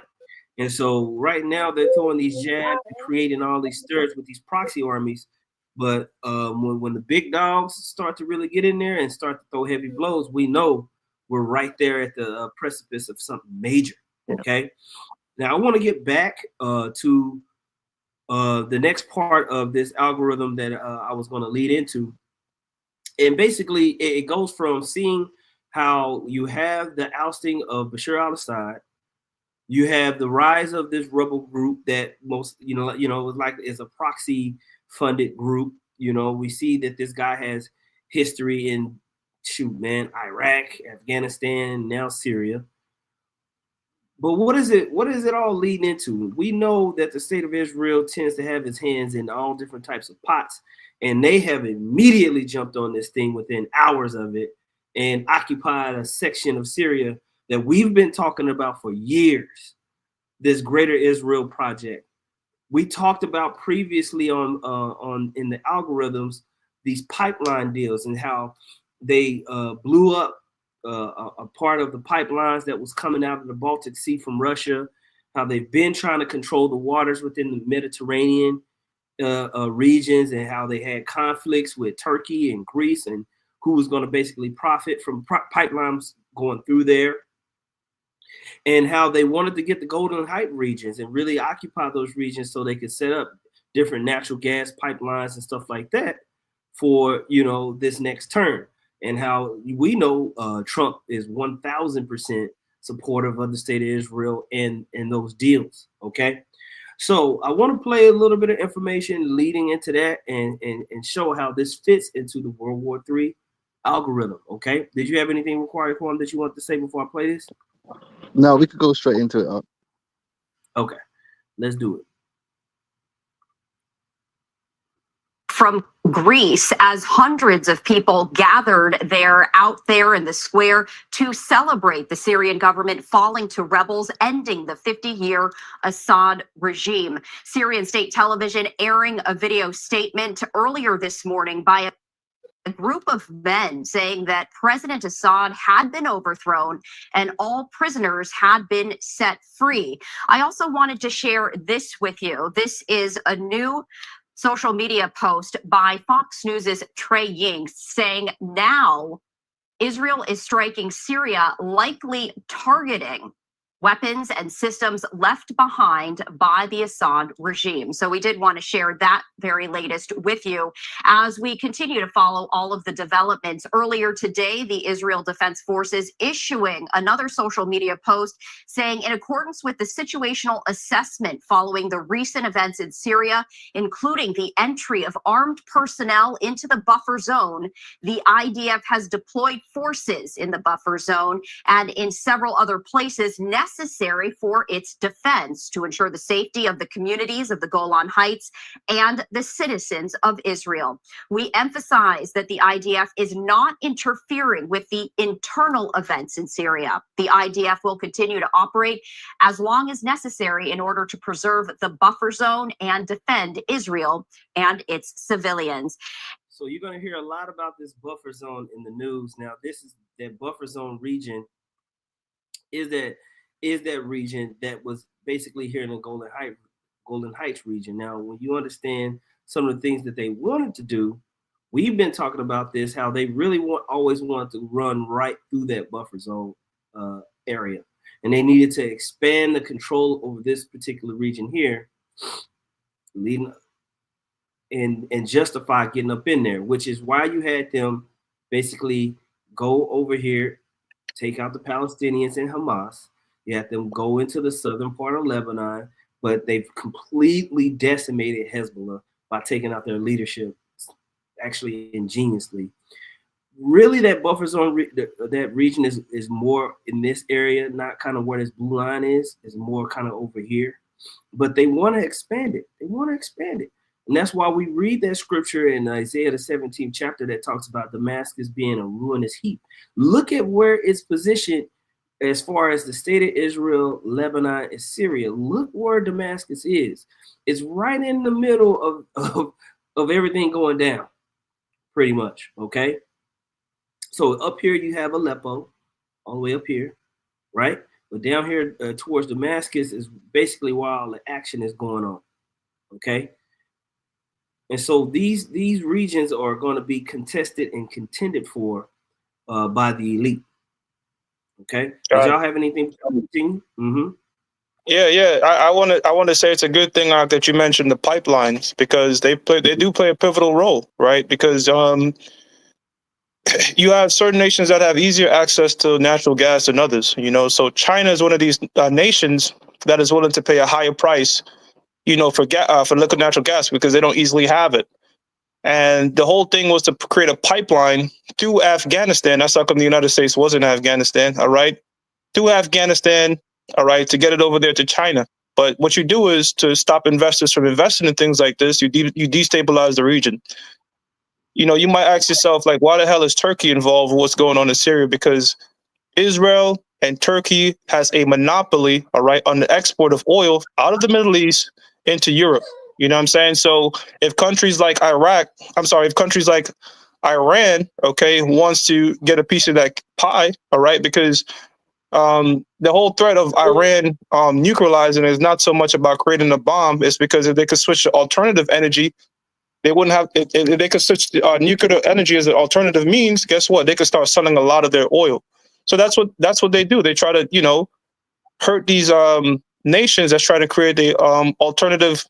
And so right now they're throwing these jabs and creating all these stirs with these proxy armies. But when the big dogs start to really get in there and start to throw heavy blows, we know we're right there at the precipice of something major. Okay. Now I want to get back to the next part of this algorithm that I was going to lead into. And basically it goes from seeing how you have the ousting of Bashar al-Assad. You have the rise of this rebel group that most, you know, is a proxy funded group. You know, we see that this guy has history in Iraq, Afghanistan, now Syria. But what is it all leading into? We know that the state of Israel tends to have its hands in all different types of pots, and they have immediately jumped on this thing within hours of it and occupied a section of Syria that we've been talking about for years, this Greater Israel Project. We talked about previously on in the algorithms these pipeline deals and how they blew up a part of the pipelines that was coming out of the Baltic Sea from Russia, how they've been trying to control the waters within the Mediterranean regions, and how they had conflicts with Turkey and Greece and who was going to basically profit from pipelines going through there, and how they wanted to get the Golden Height regions and really occupy those regions so they could set up different natural gas pipelines and stuff like that for, you know, this next term. And how we know Trump is 1,000% supportive of the state of Israel and those deals. Okay. So I want to play a little bit of information leading into that and show how this fits into the World War III algorithm. Okay. Did you have anything required for him that you want to say before I play this? No, we could go straight into it. Okay. Let's do it. From Greece, as hundreds of people gathered out there in the square to celebrate the Syrian government falling to rebels, ending the 50-year Assad regime. Syrian state television airing a video statement earlier this morning by a group of men saying that President Assad had been overthrown and all prisoners had been set free. I also wanted to share this with you. This is a new social media post by Fox News' Trey Ying saying now Israel is striking Syria, likely targeting weapons and systems left behind by the Assad regime. So we did want to share that very latest with you as we continue to follow all of the developments. Earlier today, the Israel Defense Forces issuing another social media post saying, in accordance with the situational assessment following the recent events in Syria, including the entry of armed personnel into the buffer zone, the IDF has deployed forces in the buffer zone and in several other places necessary for its defense to ensure the safety of the communities of the Golan Heights and the citizens of Israel. We emphasize that the IDF is not interfering with the internal events in Syria. The IDF will continue to operate as long as necessary in order to preserve the buffer zone and defend Israel and its civilians. So you're going to hear a lot about this buffer zone in the news. Now, this is that buffer zone region is that region that was basically here in the Golan Heights region. Now, when you understand some of the things that they wanted to do, we've been talking about this, how they really always wanted to run right through that buffer zone area. And they needed to expand the control over this particular region here, leading and justify getting up in there, which is why you had them basically go over here, take out the Palestinians and Hamas. You had them go into the southern part of Lebanon, but they've completely decimated Hezbollah by taking out their leadership, actually ingeniously. Really, that buffer zone, that region is more in this area, not kind of where this blue line is more kind of over here. But they want to expand it. They want to expand it. And that's why we read that scripture in Isaiah, the 17th chapter, that talks about Damascus being a ruinous heap. Look at where it's positioned as far as the state of Israel, Lebanon, and Syria. Look where Damascus is. It's right in the middle of everything going down, pretty much, okay? So up here you have Aleppo, all the way up here, right? But down here towards Damascus is basically where all the action is going on, okay? And so these regions are going to be contested and contended for by the elite. Okay. Did y'all have anything? Mm-hmm. Yeah. I want to say it's a good thing that you mentioned the pipelines, because they do play a pivotal role, right? Because you have certain nations that have easier access to natural gas than others. You know, so China is one of these nations that is willing to pay a higher price, for liquid natural gas, because they don't easily have it. And the whole thing was to create a pipeline through Afghanistan. That's how come the United States was in Afghanistan, all right? Through Afghanistan, all right, to get it over there to China. But what you do is to stop investors from investing in things like this, you destabilize the region. You might ask yourself, like, why the hell is Turkey involved with what's going on in Syria? Because Israel and Turkey has a monopoly, all right, on the export of oil out of the Middle East into Europe. You know what I'm saying? So if countries like Iran, okay, wants to get a piece of that pie, all right, because the whole threat of Iran nuclearizing is not so much about creating a bomb. It's because if they could switch to alternative energy, they wouldn't have. If they could switch to nuclear energy as an alternative means, guess what? They could start selling a lot of their oil. So that's what they do. They try to hurt these nations that's trying to create the alternative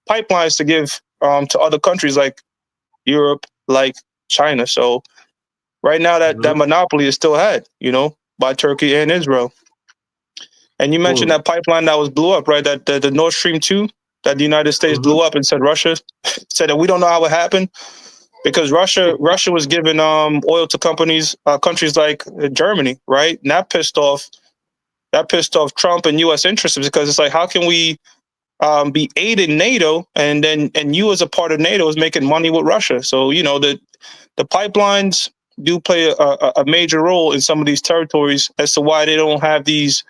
pipelines to give to other countries like Europe, like China. So right now that monopoly is still had, by Turkey and Israel. And you mentioned that pipeline that was blew up, right? That the Nord Stream 2 that the United States blew up and said Russia said that we don't know how it happened because Russia was giving oil to countries like Germany, right? And that pissed off Trump and U.S. interests because it's like, how can we be aiding NATO and you as a part of NATO is making money with Russia? So the pipelines do play a major role in some of these territories as to why they don't have these.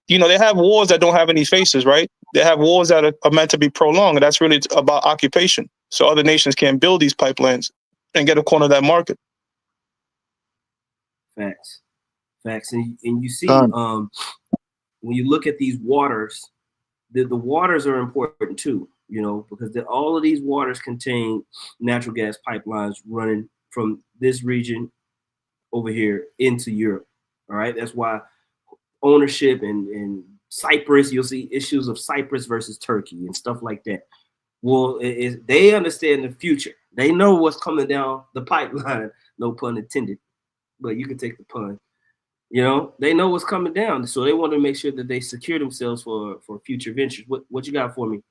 They have wars that don't have any faces, right? They have wars that are meant to be prolonged, and that's really about occupation. So other nations can build these pipelines and get a corner of that market. Facts. And you see, when you look at these waters, the waters are important too, because all of these waters contain natural gas pipelines running from this region over here into Europe. All right, that's why ownership and Cyprus, you'll see issues of Cyprus versus Turkey and stuff like that. Well, they understand the future. They know what's coming down the pipeline, no pun intended, but you can take the pun. They know what's coming down, so they want to make sure that they secure themselves for future ventures. What you got for me?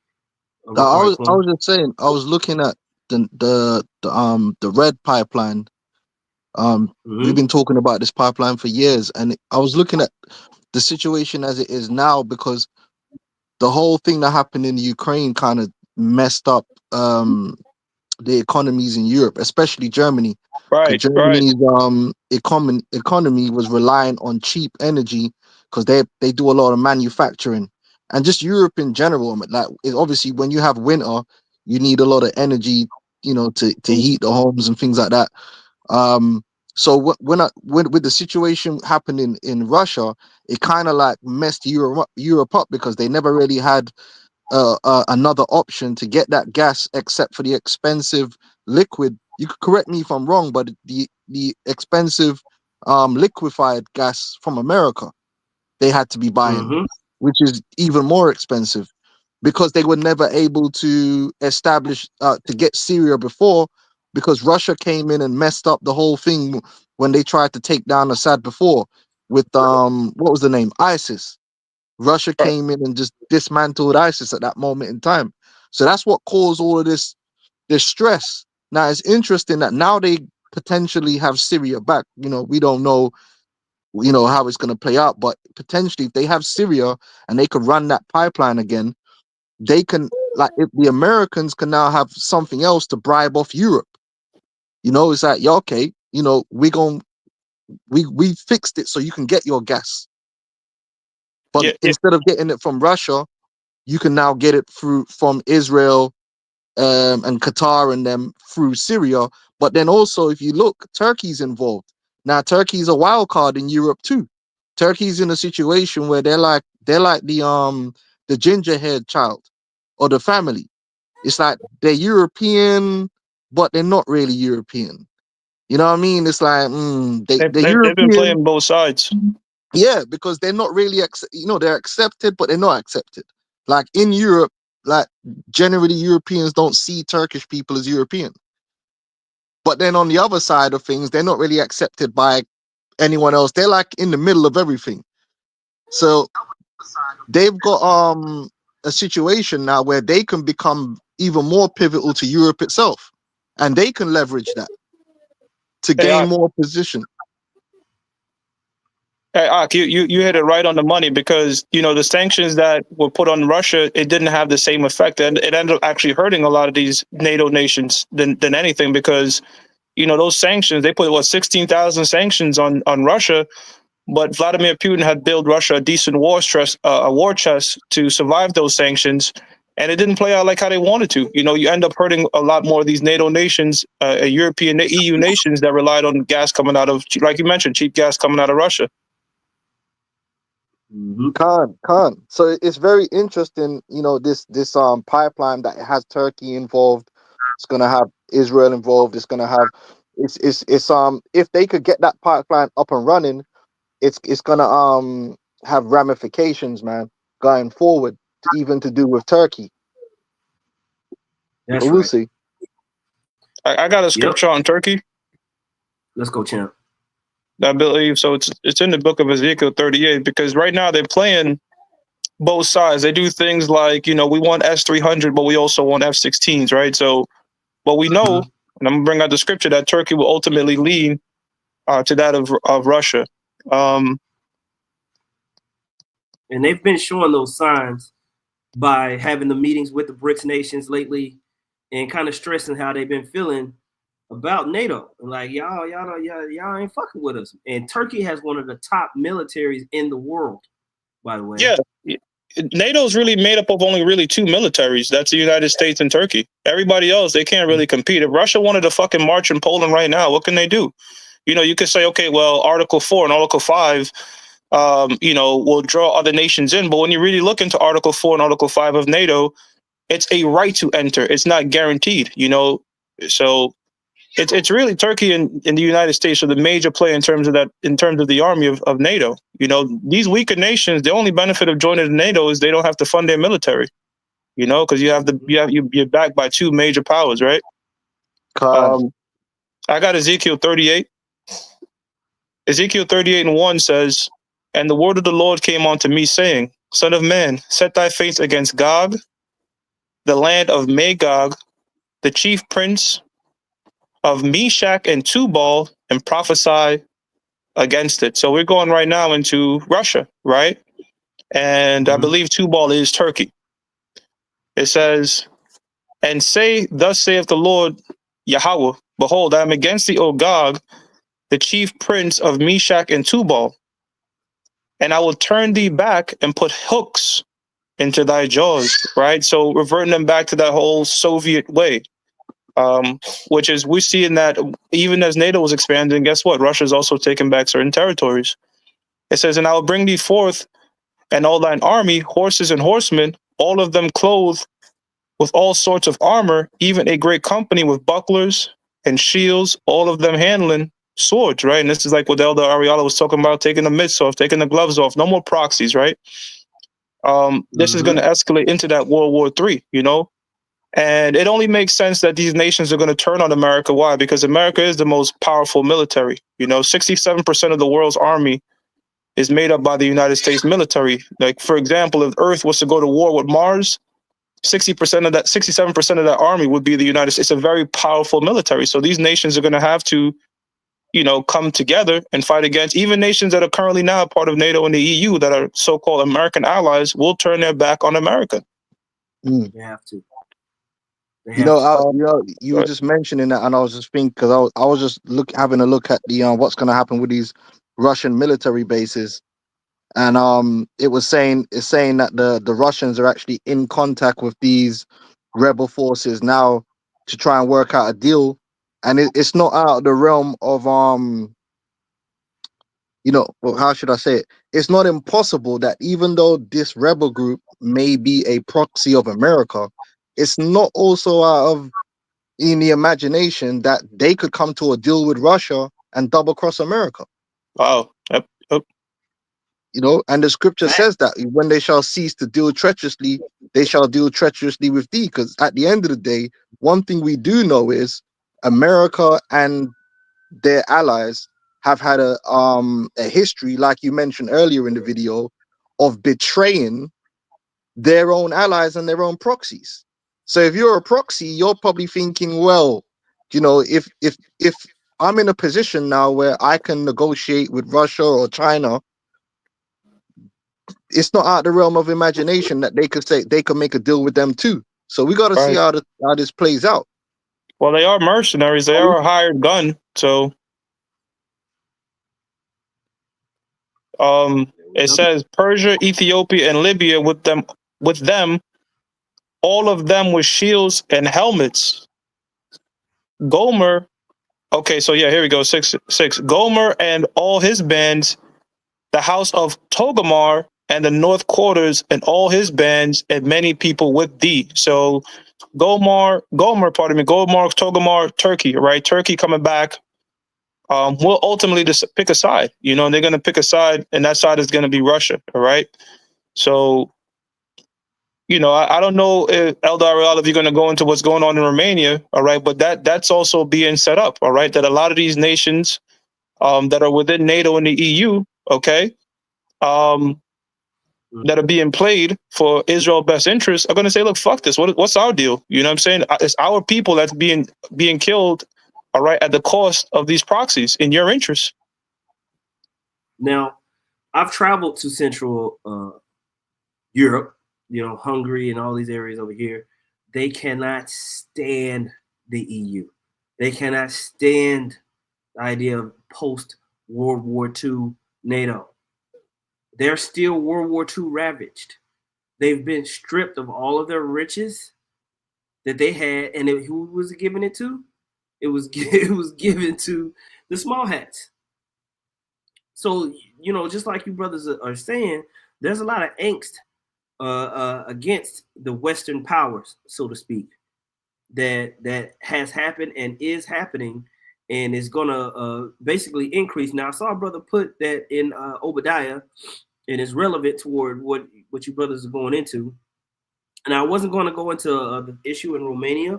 I was just saying, I was looking at the red pipeline. We've been talking about this pipeline for years, and I was looking at the situation as it is now because the whole thing that happened in Ukraine kind of messed up the economies in Europe, especially Germany. Right. Germany's economy was reliant on cheap energy because they do a lot of manufacturing, and just Europe in general. Like obviously, when you have winter, you need a lot of energy, to heat the homes and things like that. So with the situation happening in Russia, it kind of like messed Europe up because they never really had another option to get that gas except for the expensive liquid. You could correct me if I'm wrong, but the expensive liquefied gas from America they had to be buying, which is even more expensive because they were never able to establish to get Syria before, because Russia came in and messed up the whole thing when they tried to take down Assad before with what was the name? ISIS. Russia came in and just dismantled ISIS at that moment in time. So that's what caused all of this stress. Now it's interesting that now they potentially have Syria back. We don't know, how it's going to play out, but potentially if they have Syria and they could run that pipeline again, they can, like, if the Americans can now have something else to bribe off Europe. It's like, yeah, okay, we fixed it so you can get your gas. But instead of getting it from Russia, you can now get it from Israel and Qatar and them through Syria. But then also, if you look, Turkey's involved. Now, Turkey's a wild card in Europe too. Turkey's in a situation where they're like the gingerhead child or the family. It's like they're European, but they're not really European. You know what I mean? It's like they're European. They've been playing both sides. Yeah, because they're not really, they're accepted, but they're not accepted. Like in Europe, like generally Europeans don't see Turkish people as European. But then on the other side of things, they're not really accepted by anyone else. They're like in the middle of everything. So they've got a situation now where they can become even more pivotal to Europe itself, and they can leverage that to gain more position. Hey, Ak, you hit it right on the money because, the sanctions that were put on Russia, it didn't have the same effect. And it ended up actually hurting a lot of these NATO nations than anything because, those sanctions, they put, 16,000 sanctions on Russia. But Vladimir Putin had built Russia a decent war chest to survive those sanctions. And it didn't play out like how they wanted to. You end up hurting a lot more of these NATO nations, European, EU nations that relied on gas coming out of, like you mentioned, cheap gas coming out of Russia. Can't. So it's very interesting, this pipeline that has Turkey involved. It's gonna have Israel involved. It's gonna have it's if they could get that pipeline up and running, it's gonna have ramifications, man, going forward, even to do with Turkey. That's But we'll right. see. I got a scripture on Turkey. Let's go, champ. I believe so. It's in the book of Ezekiel 38, because right now they're playing both sides. They do things like, we want S-300, but we also want F-16s, right? So, but we know, and I'm gonna bring out the scripture, that Turkey will ultimately lean to that of Russia. And they've been showing those signs by having the meetings with the BRICS nations lately, and kind of stressing how they've been feeling about NATO. Like, y'all ain't fucking with us. And Turkey has one of the top militaries in the world, by the way. Yeah. NATO is really made up of only really two militaries. That's the United States and Turkey. Everybody else, they can't really compete. If Russia wanted to fucking march in Poland right now, what can they do? You could say, okay, well, Article 4 and Article 5, will draw other nations in. But when you really look into Article 4 and Article 5 of NATO, it's a right to enter. It's not guaranteed, So it's really Turkey and the United States are the major player in terms of the army of NATO. These weaker nations, the only benefit of joining NATO is they don't have to fund their military, because you're backed by two major powers, right? I got Ezekiel 38. Ezekiel 38:1 says, "And the word of the Lord came unto me, saying, Son of man, set thy face against Gog, the land of Magog, the chief prince of Meshach and Tubal, and prophesy against it." So we're going right now into Russia, right? And I believe Tubal is Turkey. It says, "And say, thus saith the Lord Yahweh, behold, I am against thee, O Gog, the chief prince of Meshach and Tubal, and I will turn thee back and put hooks into thy jaws," right? So reverting them back to that whole Soviet way, which is, we're seeing that even as NATO was expanding, guess what? Russia's also taking back certain territories. It says, "And I will bring thee forth and all thine army, horses and horsemen, all of them clothed with all sorts of armor, even a great company with bucklers and shields, all of them handling swords," right? And this is like what Elder Ariala was talking about, taking the mitts off, taking the gloves off, no more proxies, right? This is going to escalate into that World War III, and it only makes sense that these nations are going to turn on America. Why? Because America is the most powerful military. 67% of the world's army is made up by the United States military. Like, for example, if Earth was to go to war with Mars, 67% of that army would be the United States. It's a very powerful military. So these nations are going to have to, come together and fight against even nations that are currently now part of NATO and the EU that are so-called American allies will turn their back on America. They have to. You were just mentioning that, and I was just thinking, because I was just having a look at the what's going to happen with these Russian military bases, and it's saying that the Russians are actually in contact with these rebel forces now to try and work out a deal, and it's not out of the realm of well, how should I say it? It's not impossible that even though this rebel group may be a proxy of America, it's not also out of in the imagination that they could come to a deal with Russia and double cross America. Wow. Yep. And the scripture says that when they shall cease to deal treacherously, they shall deal treacherously with thee. Because at the end of the day, one thing we do know is America and their allies have had a history, like you mentioned earlier in the video, of betraying their own allies and their own proxies. So if you're a proxy, you're probably thinking, well, if I'm in a position now where I can negotiate with Russia or China, it's not out of the realm of imagination that they could say they could make a deal with them too. So we got to see how this plays out. Well, they are mercenaries. They are a hired gun. So it says Persia, Ethiopia, and Libya with them, all of them with shields and helmets. Gomer. Okay, so yeah, here we go. 6. Gomer and all his bands, the house of Togarmah and the north quarters and all his bands, and many people with thee. So Gomer, Togarmah, Turkey, right? Turkey coming back. Will ultimately just pick a side, and they're going to pick a side, and that side is going to be Russia. All right. So, I don't know if Eldar, if you're going to go into what's going on in Romania, all right, but that's also being set up, all right, that a lot of these nations that are within NATO and the EU, okay, that are being played for Israel's best interests are going to say, look, fuck this. What's our deal? You know what I'm saying? It's our people that's being killed, all right, at the cost of these proxies in your interests. Now, I've traveled to Central Europe, Hungary and all these areas over here. They cannot stand the EU. They cannot stand the idea of post-World War II NATO. They're still World War II ravaged. They've been stripped of all of their riches that they had, and who was it given it to? It was given to the small hats. So, just like you brothers are saying, there's a lot of angst against the Western powers, so to speak, that has happened and is happening, and is gonna basically increase. Now, I saw a brother put that in Obadiah, and it's relevant toward what you brothers are going into. And I wasn't going to go into the issue in Romania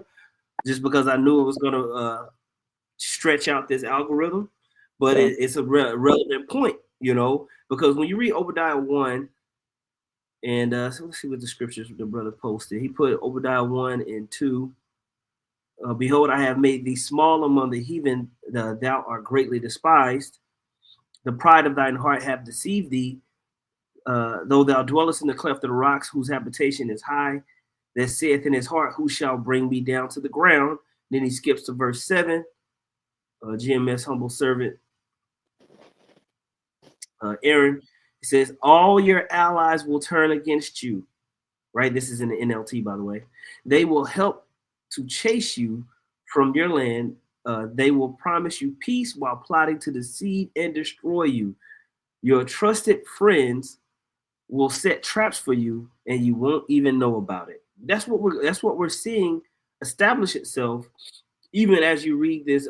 just because I knew it was going to stretch out this algorithm, but it's a relevant point, because when you read Obadiah 1, and so let's see what the scriptures the brother posted. He put Obadiah 1 and 2. Behold, I have made thee small among the heathen, thou art greatly despised. The pride of thine heart hath deceived thee. Though thou dwellest in the cleft of the rocks, whose habitation is high, that saith in his heart, who shall bring me down to the ground? Then he skips to verse 7. GMS humble servant Aaron, he says, all your allies will turn against you. Right? This is in the NLT, by the way. They will help to chase you from your land. They will promise you peace while plotting to deceive and destroy you. Your trusted friends will set traps for you, and you won't even know about it. That's what we're seeing establish itself, even as you read this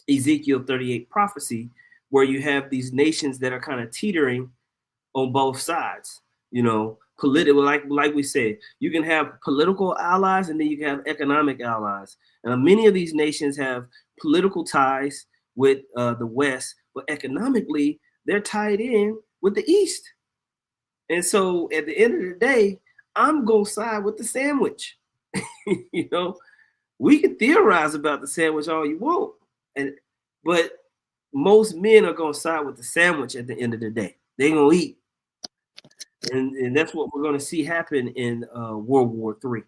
Ezekiel 38 prophecy, where you have these nations that are kind of teetering on both sides. Political, like we said, you can have political allies, and then you can have economic allies. And many of these nations have political ties with the West, but economically they're tied in with the East. And so at the end of the day, I'm going to side with the sandwich. We can theorize about the sandwich all you want, but most men are going to side with the sandwich at the end of the day. They're going to eat. And that's what we're going to see happen in World War III.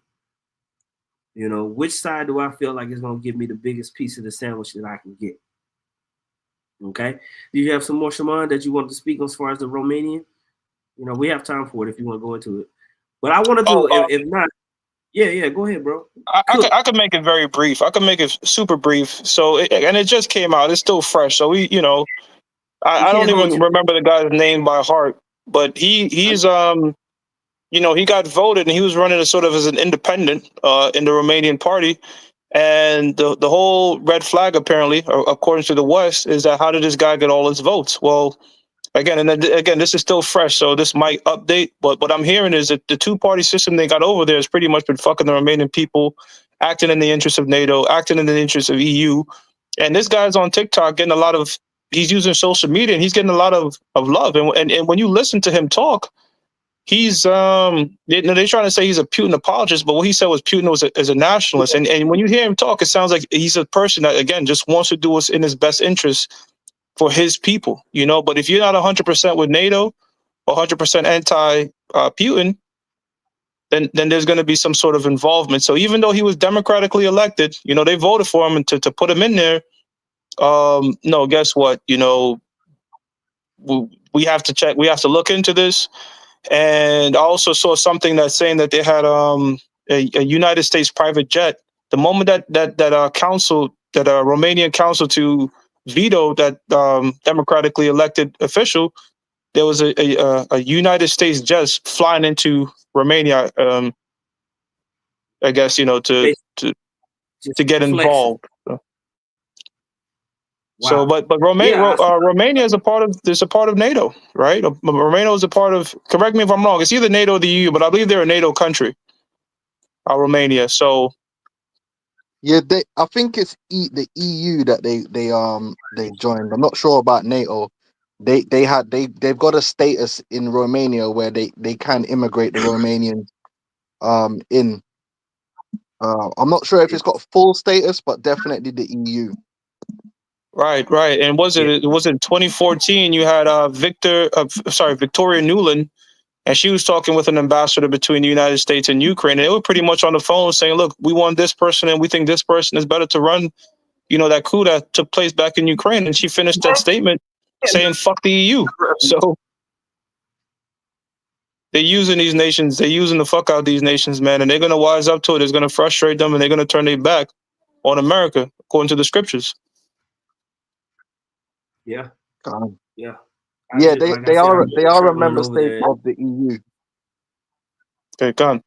Which side do I feel like is going to give me the biggest piece of the sandwich that I can get? Okay. Do you have some more, Shaman, that you want to speak as far as the Romanian? We have time for it if you want to go into it. But I want to if not, yeah, go ahead, bro. I could make it very brief. I could make it super brief. So, and it just came out. It's still fresh. So I don't even remember the guy's name by heart. But he's he got voted, and he was running as an independent in the Romanian party. And the whole red flag, apparently, according to the West, is that how did this guy get all his votes? Well, again, this is still fresh, so this might update. But what I'm hearing is that the two-party system they got over there has pretty much been fucking the Romanian people, acting in the interest of NATO, acting in the interest of EU. And this guy's on TikTok getting he's using social media, and he's getting a lot of love. And when you listen to him talk, he's they're trying to say he's a Putin apologist, but what he said was Putin is a nationalist. And when you hear him talk, it sounds like he's a person that, again, just wants to do what's in his best interest for his people, But if you're not 100% with NATO or 100% anti-Putin, then there's going to be some sort of involvement. So even though he was democratically elected, they voted for him and to put him in there. No, guess what? We have to check. We have to look into this. And I also saw something that's saying that they had a United States private jet. The moment that Romanian council to veto that democratically elected official, there was a United States jet flying into Romania. I guess to get involved. So. Wow. So, but Romania is a part of NATO, right? Romania is a part of. Correct me if I'm wrong. It's either NATO or the EU, but I believe they're a NATO country. Romania. So Yeah, I think it's the EU that they joined. I'm not sure about NATO. They've got a status in Romania where they can immigrate the Romanians in. I'm not sure if it's got full status, but definitely the EU. right. And was it 2014? You had Victoria Nuland, and she was talking with an ambassador between the United States and Ukraine, and they were pretty much on the phone saying, "Look, we want this person, and we think this person is better to run." That coup that took place back in Ukraine, and she finished that statement saying, "Fuck the EU." So they're using these nations. They're using the fuck out of these nations, man, and they're gonna wise up to it. It's gonna frustrate them, and they're gonna turn their back on America, according to the scriptures. Yeah. Yeah. They are a member state of the EU. Okay, gone.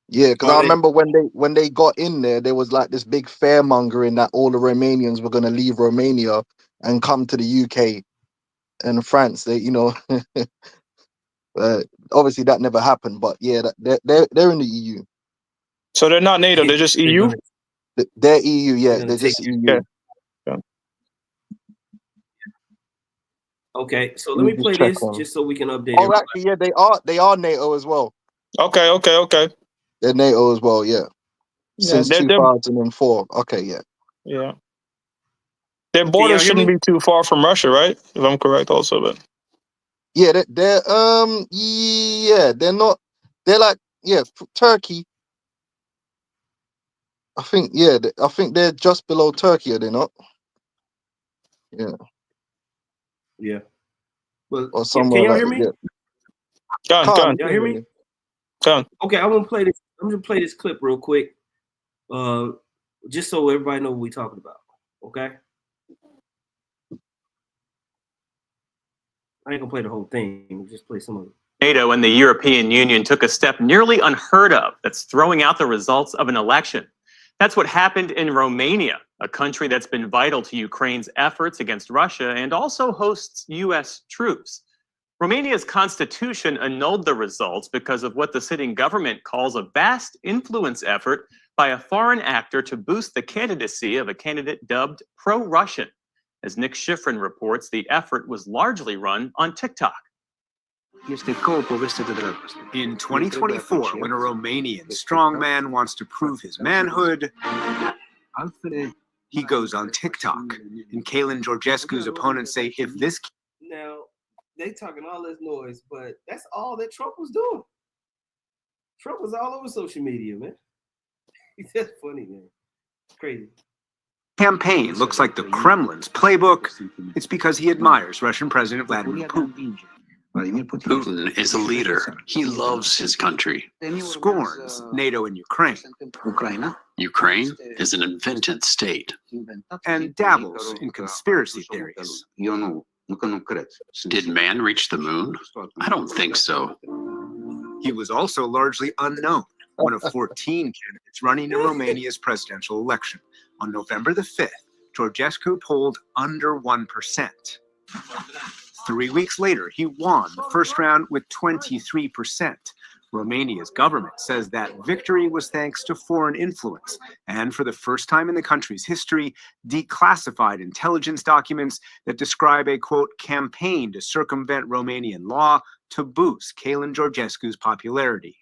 Yeah, because I remember when they got in there was like this big fear mongering that all the Romanians were going to leave Romania and come to the UK and France. They, obviously that never happened. But yeah, they're in the EU. So they're not NATO. They're just EU. They're EU. Yeah, they're just EU. Yeah. Okay, so let me play this just so we can update. Oh, actually, yeah, they are NATO as well. Okay. They're NATO as well, yeah. Since 2004. Okay, yeah. Yeah. Their borders shouldn't be too far from Russia, right? If I'm correct, also, but yeah, they're they're not. They're like Turkey. I think I think they're just below Turkey, are they not? Yeah. Yeah. Well, or somewhere can y'all hear me? Gone. Y'all hear me? Gone. Okay, I'm gonna play this. I'm gonna play this clip real quick, just so everybody know what we're talking about. Okay. I ain't gonna play the whole thing. Just play some of it. NATO and the European Union took a step nearly unheard of that's throwing out the results of an election. That's what happened in Romania, a country that's been vital to Ukraine's efforts against Russia and also hosts U.S. troops. Romania's constitution annulled the results because of what the sitting government calls a vast influence effort by a foreign actor to boost the candidacy of a candidate dubbed pro-Russian. As Nick Schifrin reports, the effort was largely run on TikTok. In 2024, when a Romanian strongman wants to prove his manhood, he goes on TikTok. And Kalin Georgescu's opponents say if this... Now, they talking all this noise, but that's all that Trump was doing. Trump was all over social media, man. That's funny, man. It's crazy. Campaign looks like the Kremlin's playbook. It's because he admires Russian President Vladimir Putin. Putin is a leader. He loves his country. Scorns NATO and Ukraine. Ukraine is an invented state. And dabbles in conspiracy theories. Did man reach the moon? I don't think so. He was also largely unknown, one of 14 candidates running in Romania's presidential election. On November the 5th, Georgescu polled under 1%. 3 weeks later, he won the first round with 23%. Romania's government says that victory was thanks to foreign influence and, for the first time in the country's history, declassified intelligence documents that describe a, quote, campaign to circumvent Romanian law to boost Kalin Georgescu's popularity.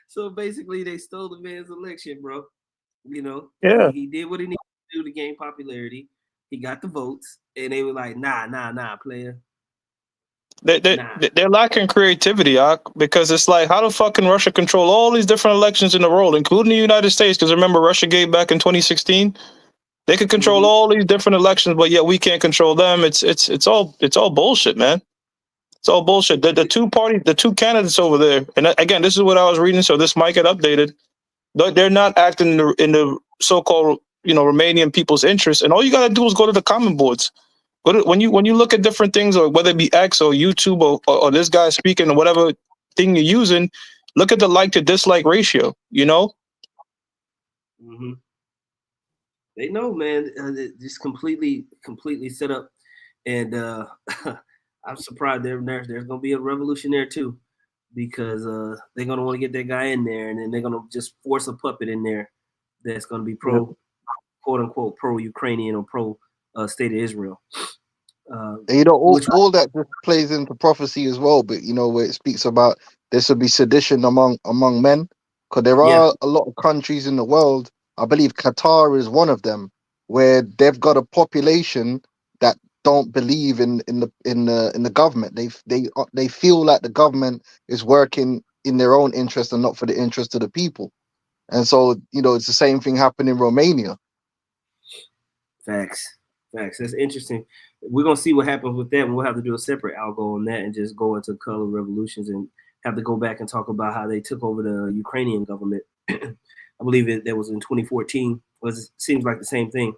So basically, they stole the man's election, bro. Yeah. He did what he needed to do to gain popularity. He got the votes, and they were like, nah, player. They're lacking creativity, because it's like, how the fuck can Russia control all these different elections in the world, including the United States? Because remember, Russia gave back in 2016. They could control all these different elections, but yet we can't control them. It's all bullshit, man. It's all bullshit. The two candidates over there, and again, this is what I was reading, so this might get updated. They're not acting in the so-called Romanian people's interest, and all you gotta do is go to the comment boards. When you look at different things, or whether it be X or YouTube or this guy speaking or whatever thing you're using, look at the like to dislike ratio. Mm-hmm. They know, man. Just completely set up, and I'm surprised there's going to be a revolution there too, because they're going to want to get that guy in there, and then they're going to just force a puppet in there that's going to be pro, quote unquote, pro Ukrainian or pro state of Israel. And, all that just plays into prophecy as well. But where it speaks about there should be sedition among men, because there are a lot of countries in the world. I believe Qatar is one of them, where they've got a population that don't believe in the government. They feel like the government is working in their own interest and not for the interest of the people. And so it's the same thing happening in Romania. Facts. That's interesting. We're gonna see what happens with that, and we'll have to do a separate algo on that, and just go into color revolutions, and have to go back and talk about how they took over the Ukrainian government. I believe that was in 2014. It seems like the same thing.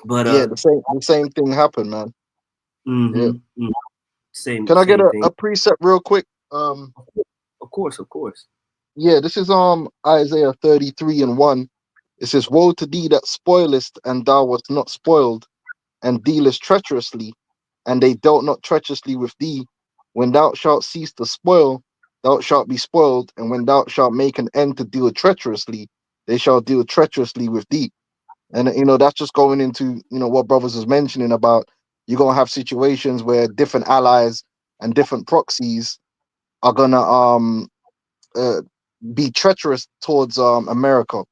But the same thing happened, man. Same. Can I get thing. a precept real quick? Of course. Yeah, this is Isaiah 33:1. It says, "Woe to thee that spoilest, and thou wast not spoiled, and dealest treacherously, and they dealt not treacherously with thee. When thou shalt cease to spoil, thou shalt be spoiled, and when thou shalt make an end to deal treacherously, they shall deal treacherously with thee." And that's just going into what brothers was mentioning about you're gonna have situations where different allies and different proxies are gonna be treacherous towards America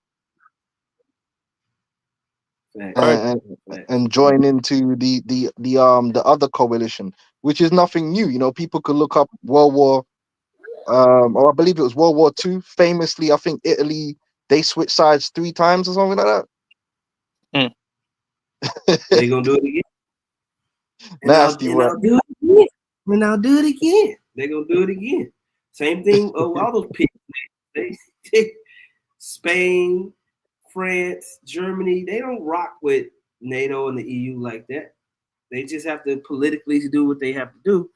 and join into the other coalition, which is nothing new. People could look up World War, or I believe it was World War II. Famously, I think Italy, they switched sides 3 times or something like that. They're gonna do it again. Nasty work. I'll do it again. They're gonna do it again. Same thing. All those people, they Spain, France, Germany, they don't rock with NATO and the EU like that. They just have to politically do what they have to do.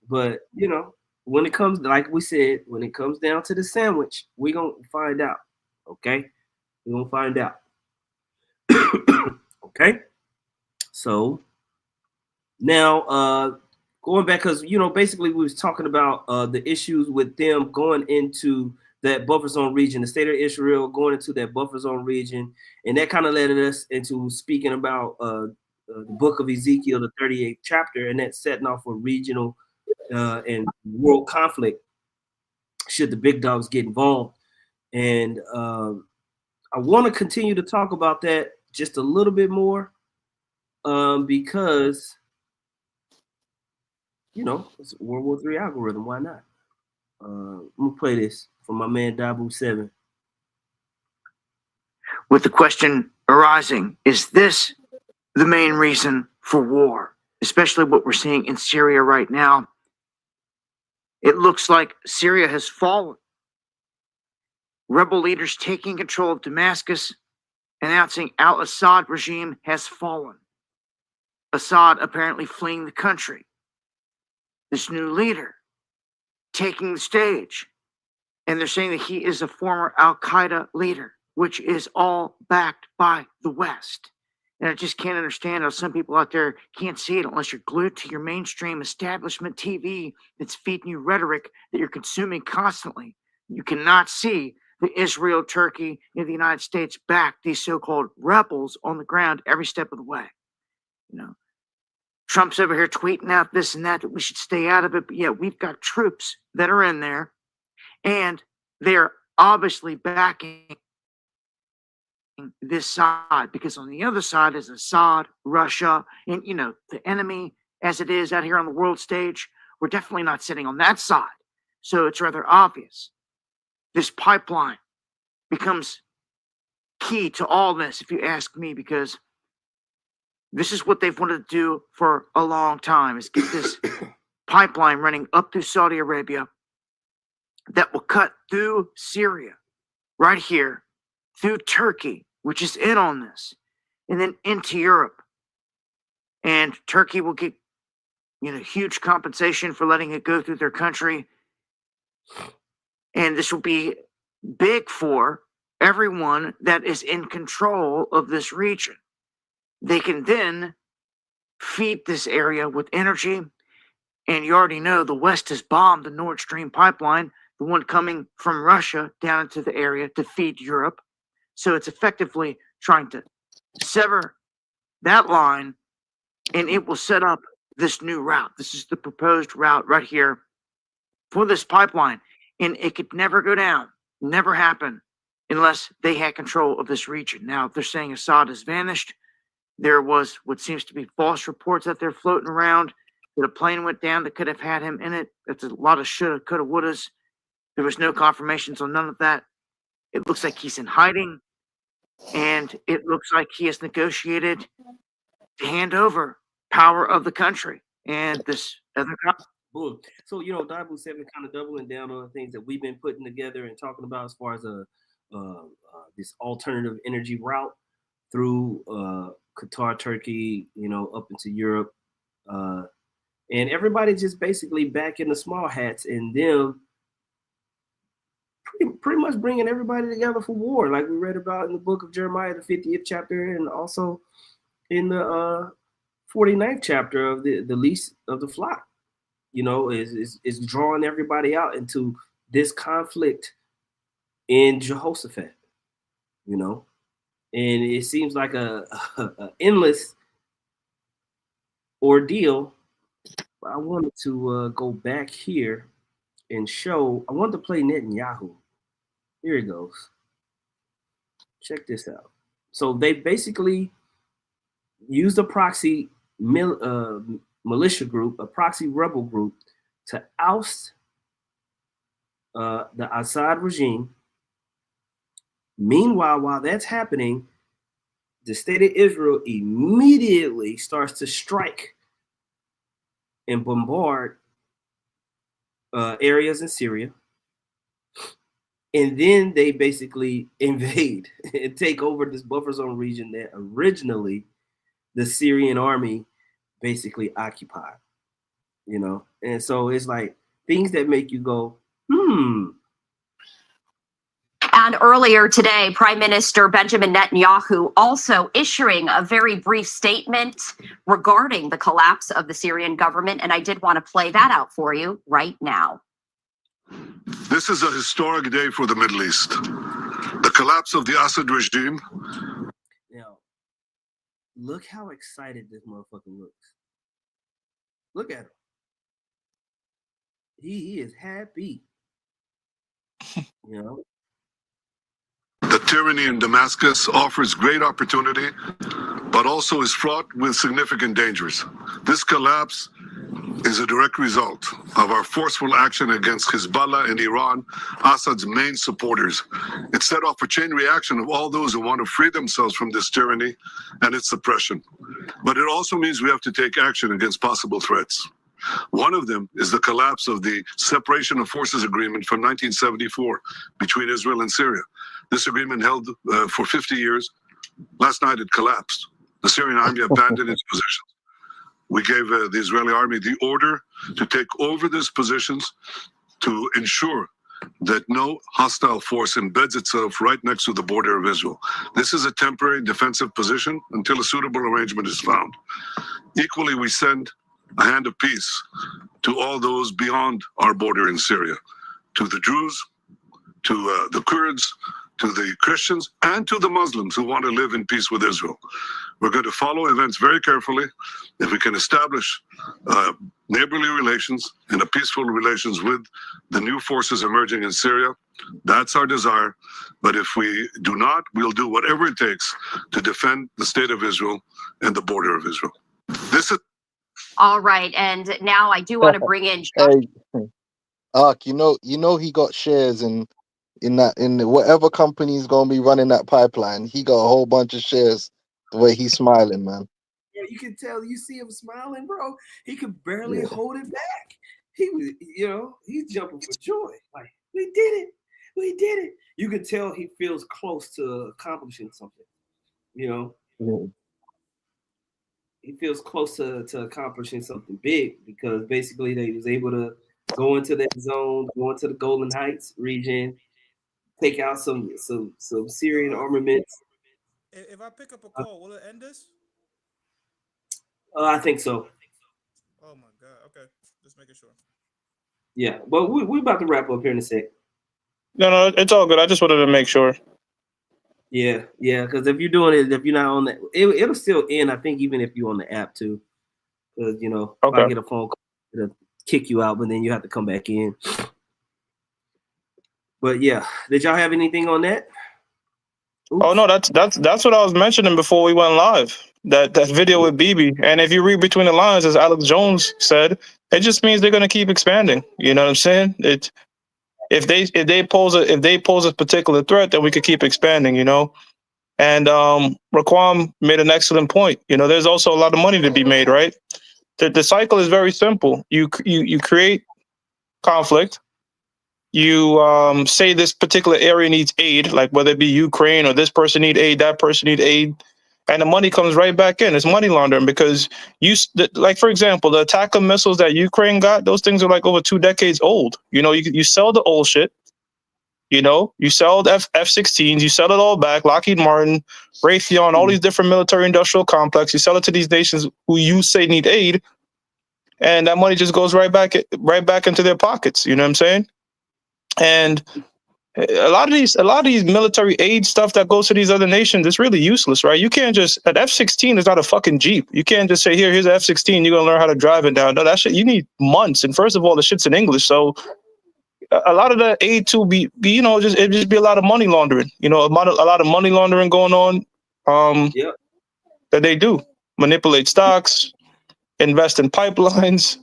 But when it comes, like we said, when it comes down to the sandwich, we're gonna find out. Okay, we're gonna find out. Okay, so now going back, because basically we was talking about the issues with them going into that buffer zone region, the state of Israel going into that buffer zone region, and that kind of led us into speaking about the book of Ezekiel, the 38th chapter, and that setting off a regional and world conflict should the big dogs get involved. And I want to continue to talk about that just a little bit more because it's a World War III algorithm. Why not? I'm gonna play this from my man WW3. With the question arising, is this the main reason for war? Especially what we're seeing in Syria right now. It looks like Syria has fallen. Rebel leaders taking control of Damascus, announcing al-Assad regime has fallen. Assad apparently fleeing the country. This new leader taking the stage. And they're saying that he is a former al-Qaeda leader, which is all backed by the West. And I just can't understand how some people out there can't see it unless you're glued to your mainstream establishment TV that's feeding you rhetoric that you're consuming constantly. You cannot see that Israel, Turkey, and the United States back these so-called rebels on the ground every step of the way. Trump's over here tweeting out this and that we should stay out of it. But yeah, we've got troops that are in there, and they're obviously backing this side, because on the other side is Assad, Russia, and the enemy as it is out here on the world stage. We're definitely not sitting on that side. So it's rather obvious. This pipeline becomes key to all this, if you ask me, because this is what they've wanted to do for a long time, is get this pipeline running up through Saudi Arabia that will cut through Syria, right here, through Turkey, which is in on this, and then into Europe. And Turkey will get, huge compensation for letting it go through their country. And this will be big for everyone that is in control of this region. They can then feed this area with energy. And you already know the West has bombed the Nord Stream pipeline, the one coming from Russia down into the area to feed Europe. So it's effectively trying to sever that line, and it will set up this new route. This is the proposed route right here for this pipeline. And it could never go down, never happen, unless they had control of this region. Now, if they're saying Assad has vanished, there was what seems to be false reports that they're floating around that a plane went down that could have had him in it. That's a lot of shoulda, coulda, wouldas. There was no confirmations on none of that. It looks like he's in hiding, and it looks like he has negotiated to hand over power of the country and this other country. Boom. So, you know, WW7 kind of doubling down on the things that we've been putting together and talking about as far as this alternative energy route through Qatar, Turkey, you know, up into Europe. And everybody just basically back in the small hats and them pretty much bringing everybody together for war, like we read about in the book of Jeremiah, the 50th chapter, and also in the 49th chapter of the least of the flock. You know, is drawing everybody out into this conflict in Jehoshaphat, you know, and it seems like a endless ordeal. But I wanted to go back here and show. I wanted to play Netanyahu. Here it goes. Check this out. So they basically used a proxy militia group, a proxy rebel group, to oust the Assad regime. Meanwhile, while that's happening, the state of Israel immediately starts to strike and bombard areas in Syria. And then they basically invade and take over this buffer zone region that originally the Syrian army basically occupied, you know? And so it's like things that make you go, And earlier today, Prime Minister Benjamin Netanyahu also issuing a very brief statement regarding the collapse of the Syrian government. And I did want to play that out for you right now. This is a historic day for the Middle East. The collapse of the Assad regime. Now, look how excited this motherfucker looks. Look at him. He is happy. You know? The tyranny in Damascus offers great opportunity, but also is fraught with significant dangers. This collapse is a direct result of our forceful action against Hezbollah and Iran, Assad's main supporters. It set off a chain reaction of all those who want to free themselves from this tyranny and its suppression. But it also means we have to take action against possible threats. One of them is the collapse of the Separation of Forces Agreement from 1974 between Israel and Syria. This agreement held for 50 years. Last night it collapsed. The Syrian army abandoned its positions. We gave the Israeli army the order to take over these positions to ensure that no hostile force embeds itself right next to the border of Israel. This is a temporary defensive position until a suitable arrangement is found. Equally, we send a hand of peace to all those beyond our border in Syria, to the Jews, to the Kurds, to the Christians, and to the Muslims who want to live in peace with Israel. We're going to follow events very carefully. If we can establish neighborly relations and a peaceful relations with the new forces emerging in Syria, that's our desire. But if we do not, we'll do whatever it takes to defend the state of Israel and the border of Israel. This is All right, and now I do want to bring in. Hey, Ark, you know he got shares in whatever company's gonna be running that pipeline. He got a whole bunch of shares. The way he's smiling, man. Yeah, you can tell. You see him smiling, bro. He could barely hold it back. He was, you know, he's jumping for joy. Like, we did it. We did it. You can tell he feels close to accomplishing something. You know, he feels close to accomplishing something big because basically they was able to go into that zone, go into the Golden Heights region, take out some Syrian armaments. If I pick up a call, will it end this? I think so. Oh my god. Okay, just making sure. Yeah, but we're about to wrap up here in a sec. No, it's all good. I just wanted to make sure. Yeah, because if you're doing it, if you're not on that, it'll still end. I think even if you're on the app too, because if I get a phone call, it'll kick you out, but then you have to come back in. But yeah, did y'all have anything on that? Oops. Oh no, that's what I was mentioning before we went live. That video with BB, and if you read between the lines, as Alex Jones said, it just means they're gonna keep expanding. You know what I'm saying? If they pose a particular threat, then we could keep expanding. And Raquam made an excellent point. There's also a lot of money to be made, right? The cycle is very simple. You create conflict. You say this particular area needs aid, like whether it be Ukraine or this person need aid, that person need aid, and the money comes right back in. It's money laundering because like for example, the attacker missiles that Ukraine got, those things are like over 2 decades old. You sell the old shit. You sell the F-16s, you sell it all back, Lockheed Martin, Raytheon, all these different military industrial complexes. You sell it to these nations who you say need aid, and that money just goes right back into their pockets. You know what I'm saying? And a lot of these military aid stuff that goes to these other nations, it's really useless, right? You can't just an F-16 is not a fucking Jeep. You can't just say here's an F-16, you're gonna learn how to drive it down. No, that shit you need months. And first of all, the shit's in English, so a lot of the aid to be just be a lot of money laundering. A lot of money laundering going on. That they do manipulate stocks, invest in pipelines,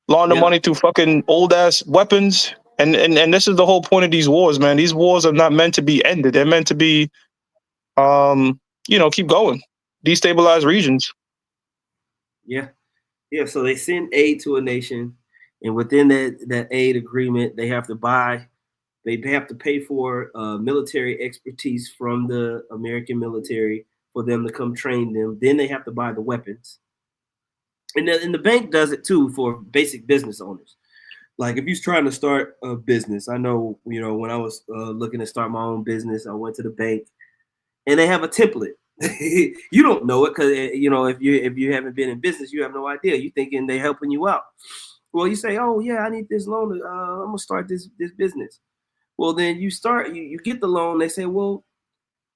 launder money to fucking old ass weapons. And this is the whole point of these wars, man. These wars are not meant to be ended. They're meant to be, keep going, destabilize regions. Yeah. So they send aid to a nation, and within that aid agreement, they have to pay for military expertise from the American military for them to come train them. Then they have to buy the weapons, and the bank does it too for basic business owners. Like if you're trying to start a business, I know, when I was looking to start my own business, I went to the bank and they have a template. You don't know it because, if you haven't been in business, you have no idea. You thinking they're helping you out. Well, you say, oh yeah, I need this loan. I'm gonna start this business. Well, then you get the loan. They say, well,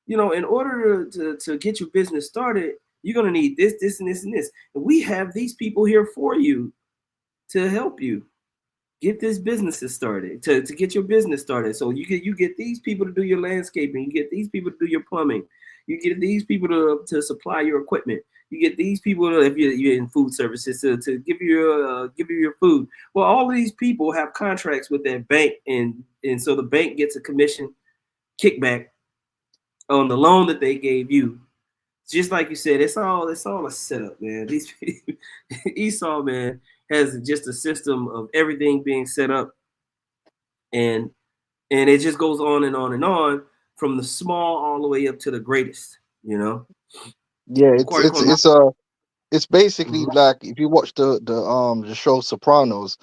in order to get your business started, you're gonna need this, this, and this, and this. And we have these people here for you to help you get this business started, to get your business started. So you get these people to do your landscaping, you get these people to do your plumbing, you get these people to supply your equipment, you get these people to, if you're in food services, to give you your food. Well, all of these people have contracts with that bank, and so the bank gets a commission kickback on the loan that they gave you. Just like you said, it's all a setup, man. These Esau, man, has just a system of everything being set up, and it just goes on and on and on from the small all the way up to the greatest. Yeah, it's basically like if you watch the show Sopranos,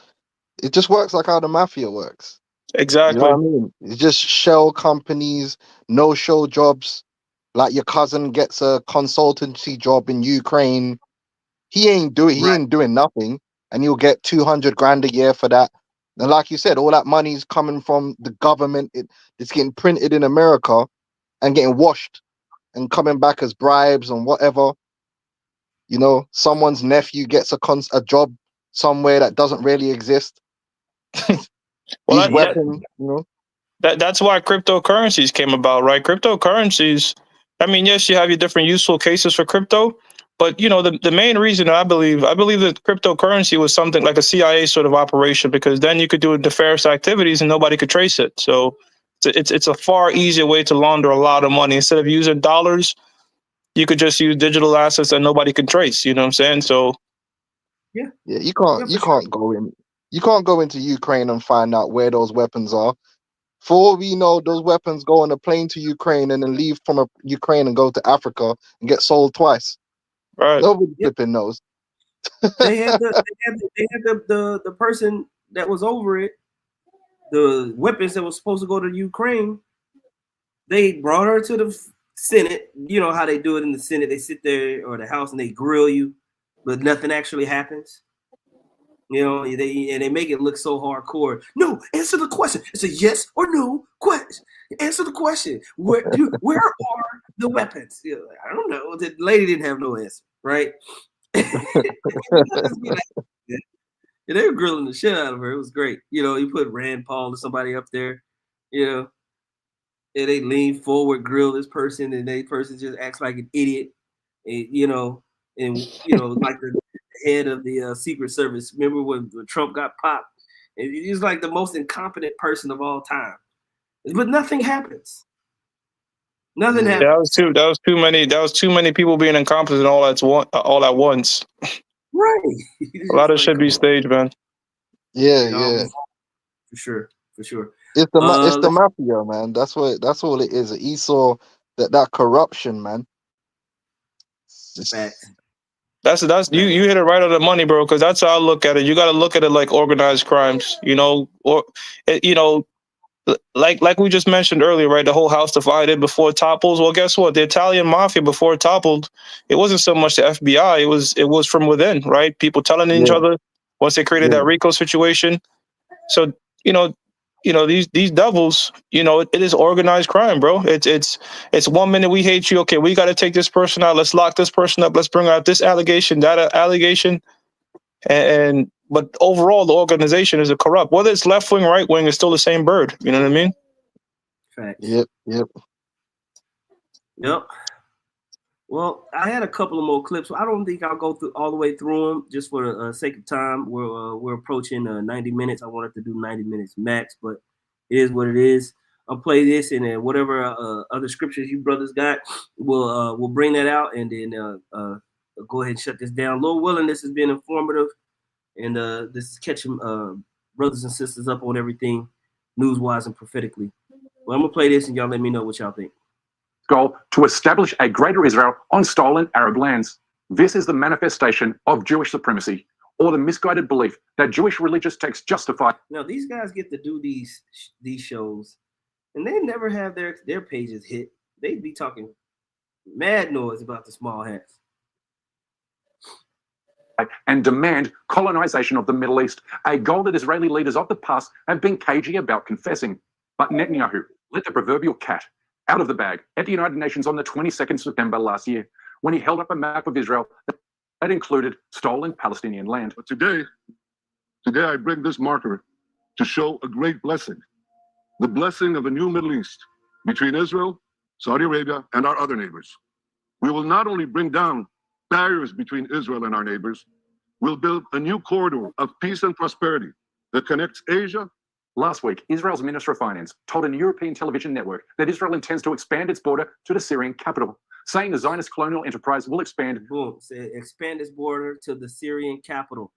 it just works like how the mafia works. Exactly. You know what I mean? It's just shell companies, no show jobs. Like your cousin gets a consultancy job in Ukraine. He ain't doing nothing, and you'll get 200 grand a year for that. And like you said, all that money's coming from the government. It's getting printed in America and getting washed and coming back as bribes and whatever. Someone's nephew gets a job somewhere that doesn't really exist. Well, that's why cryptocurrencies came about, right? Cryptocurrencies, I mean, yes, you have your different useful cases for crypto, but the main reason I believe that cryptocurrency was something like a CIA sort of operation, because then you could do nefarious activities and nobody could trace it. So it's a far easier way to launder a lot of money. Instead of using dollars, you could just use digital assets that nobody can trace. You know what I'm saying? So yeah, you can't go into Ukraine and find out where those weapons are. For all we know, those weapons go on a plane to Ukraine and then leave from Ukraine and go to Africa and get sold twice. Right. Nobody flipping knows. They had the person that was over it, the weapons that was supposed to go to Ukraine. They brought her to the Senate. You know how they do it in the Senate. They sit there or the House and they grill you, but nothing actually happens. You know, they make it look so hardcore. No, answer the question. It's a yes or no question. Answer the question. Where are the weapons? You know, I don't know. The lady didn't have no answer, right? And they were grilling the shit out of her. It was great. You know, you put Rand Paul or somebody up there, you know, and they lean forward, grill this person, and they person just acts like an idiot, and, you know, like the head of the Secret Service. Remember when Trump got popped? And he's like the most incompetent person of all time. But nothing happens. Nothing happens. That was too many people being incompetent all at once. Right. A lot of shit be staged, man. Yeah. For sure. It's the mafia, man. That's all it is. Esau, that corruption, man. Facts. That's you hit it right on the money, bro. Because that's how I look at it. You got to look at it like organized crimes, you know, or you know, like we just mentioned earlier, right? The whole house divided before it topples. Well, guess what? The Italian mafia before it toppled, it wasn't so much the FBI. It was from within, right? People telling each other once they created that RICO situation. So these devils, it is organized crime, bro. It's 1 minute we hate you. Okay, we got to take this person out. Let's lock this person up. Let's bring out this allegation, that allegation, but overall the organization is a corrupt. Whether it's left wing, right wing, it's still the same bird. You know what I mean? Facts. Yep. Well, I had a couple of more clips. I don't think I'll go all the way through them just for the sake of time. We're approaching 90 minutes. I wanted to do 90 minutes max, but it is what it is. I'll play this, and then whatever other scriptures you brothers got, we'll bring that out, and then go ahead and shut this down. Lord willing, this has been informative, and this is catching brothers and sisters up on everything news-wise and prophetically. Well, I'm gonna play this, and y'all let me know what y'all think. Goal to establish a greater Israel on stolen Arab lands. This is the manifestation of Jewish supremacy, or the misguided belief that Jewish religious texts justify. Now, these guys get to do these shows, and they never have their pages hit. They'd be talking mad noise about the small hats. And demand colonization of the Middle East, a goal that Israeli leaders of the past have been cagey about confessing. But Netanyahu let the proverbial cat out of the bag at the United Nations on the 22nd of September last year, when he held up a map of Israel that included stolen Palestinian land. But today I bring this marker to show a great blessing, the blessing of a new Middle East between Israel, Saudi Arabia, and our other neighbors. We will not only bring down barriers between Israel and our neighbors, we'll build a new corridor of peace and prosperity that connects Asia. Last week, Israel's Minister of Finance told a European television network that Israel intends to expand its border to the Syrian capital, saying the Zionist colonial enterprise will expand its border to the Syrian capital.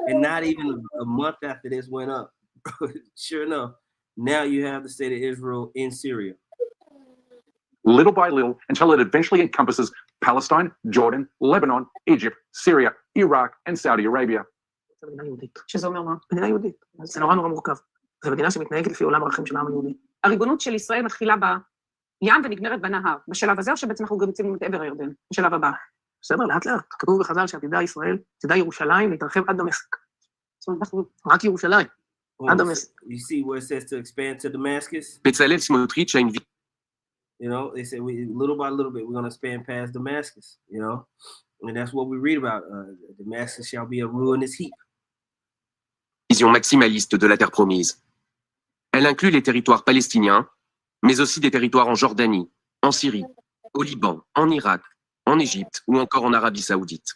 And not even a month after this went up, sure enough, now you have the state of Israel in Syria. Little by little, until it eventually encompasses Palestine, Jordan, Lebanon, Egypt, Syria, Iraq, and Saudi Arabia. שזה אומר מה? מדינה יהודית. זה נורא נורא מורכב. זו מדינה שמתנהגת לפי עולם הערכים של העם היהודי. הריבונות של ישראל מתחילה בים ונגמרת בנהר. בשלב הזה, או שבעצם אנחנו גם יוצאים את עבר הירדן, בשלב הבא. בסדר, לאט לאט. כתוב בחז"ל שעתידה ישראל, עתידה ירושלים, להתרחב עד דמשק. זאת אומרת, אנחנו רק ירושלים, עד דמשק. You see where it says to expand to Damascus? בצלאל סמוטריץ' You know, they say little by little bit, we're going to expand past Damascus, you know? And that's what we read about. Damascus shall be a ruinous heap. Vision maximaliste de la terre promise. Elle inclut les territoires palestiniens, mais aussi des territoires en Jordanie, en Syrie, au Liban, en Irak, en Égypte ou encore en Arabie Saoudite.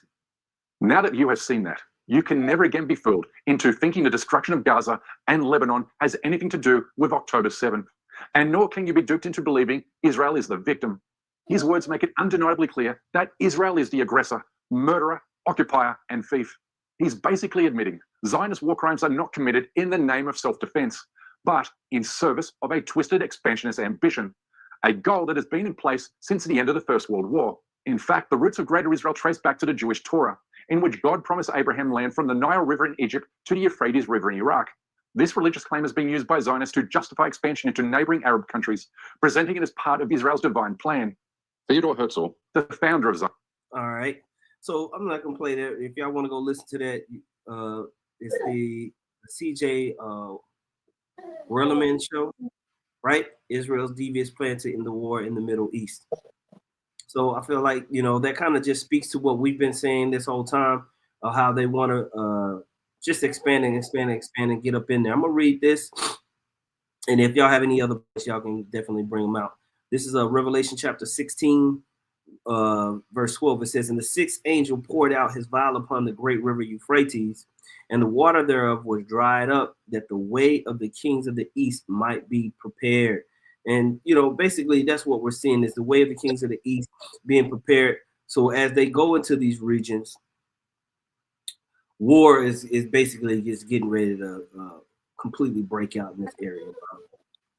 Now that you have seen that, you can never again be fooled into thinking the destruction of Gaza and Lebanon has anything to do with October 7th. And nor can you be duped into believing Israel is the victim. His words make it undeniably clear that Israel is the aggressor, murderer, occupier, and thief. He's basically admitting Zionist war crimes are not committed in the name of self-defense, but in service of a twisted expansionist ambition, a goal that has been in place since the end of the First World War. In fact, the roots of Greater Israel trace back to the Jewish Torah, in which God promised Abraham land from the Nile River in Egypt to the Euphrates River in Iraq. This religious claim is being used by Zionists to justify expansion into neighboring Arab countries, presenting it as part of Israel's divine plan. Theodor Herzl, the founder of Zion. All right. So I'm not gonna play that. If y'all want to go listen to that, it's the CJ Werleman show, right? Israel's devious plan to end the war in the Middle East. So I feel like, you know, that kind of just speaks to what we've been saying this whole time, of how they want to just expand and get up in there. I'm gonna read this, and if y'all have any other points, y'all can definitely bring them out. This is Revelation chapter 16, verse 12. It says, "And the sixth angel poured out his vial upon the great river Euphrates, and the water thereof was dried up, that the way of the kings of the east might be prepared." And, you know, basically that's what we're seeing, is the way of the kings of the east being prepared. So as they go into these regions, war is basically just getting ready to completely break out in this area.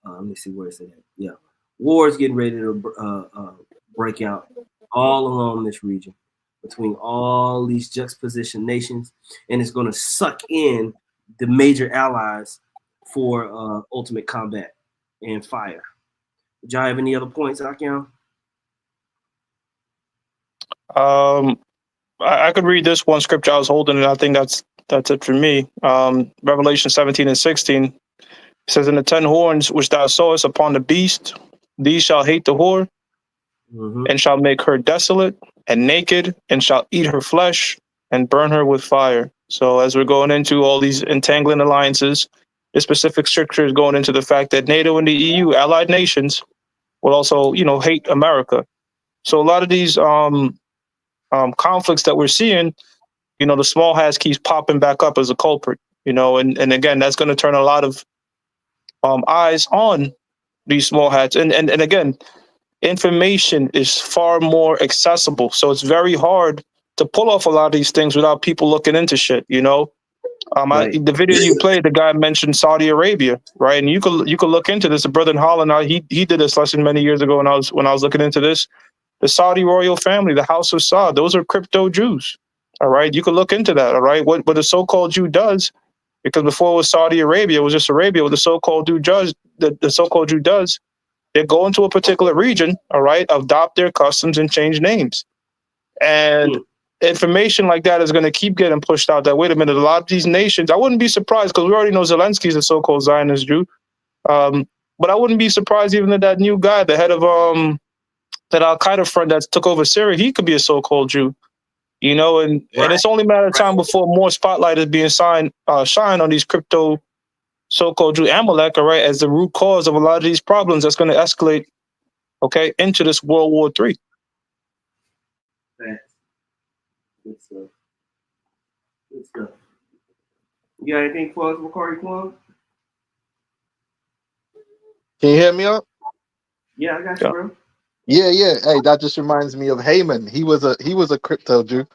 Let me see where it's at. Yeah, war is getting ready to break out all along this region between all these juxtaposition nations, and it's going to suck in the major allies for ultimate combat and fire. Did y'all have any other points, Akian? I could read this one scripture I was holding, and I think that's it for me. Revelation 17 and 16. It says, "And the 10 horns which thou sawest upon the beast, these shall hate the whore, and shall make her desolate and naked, and shall eat her flesh, and burn her with fire." So as we're going into all these entangling alliances, this specific scripture is going into the fact that NATO and the EU, allied nations, will also, you know, hate America. So a lot of these conflicts that we're seeing, you know, the small hats keeps popping back up as a culprit, you know, and again, that's going to turn a lot of eyes on these small hats. And again, information is far more accessible. So it's very hard to pull off a lot of these things without people looking into shit, you know. The video you played, the guy mentioned Saudi Arabia, right? And you could look into this. A brother in Holland, he did this lesson many years ago when I was looking into this. The Saudi royal family, the House of Saud, those are crypto Jews. All right, you could look into that. All right, what the so-called Jew does, because before it was Saudi Arabia, it was just Arabia. What the so-called Jew does, they go into a particular region, all right, adopt their customs and change names, and information like that is going to keep getting pushed out. That, wait a minute, a lot of these nations, I wouldn't be surprised, because we already know Zelensky's a so-called Zionist Jew, but I wouldn't be surprised even that new guy, the head of that Al Qaeda front that took over Syria, he could be a so-called Jew, you know, and it's only a matter of time before more spotlight is being shined on these crypto so-called Jew Amalek, all right, as the root cause of a lot of these problems that's going to escalate, okay, into this World War III. Good stuff. Good stuff. You got anything for us, Macari Kwon? Can you hear me up? Yeah, I got you, bro. Yeah. Hey, that just reminds me of Haman. He was a crypto Jew.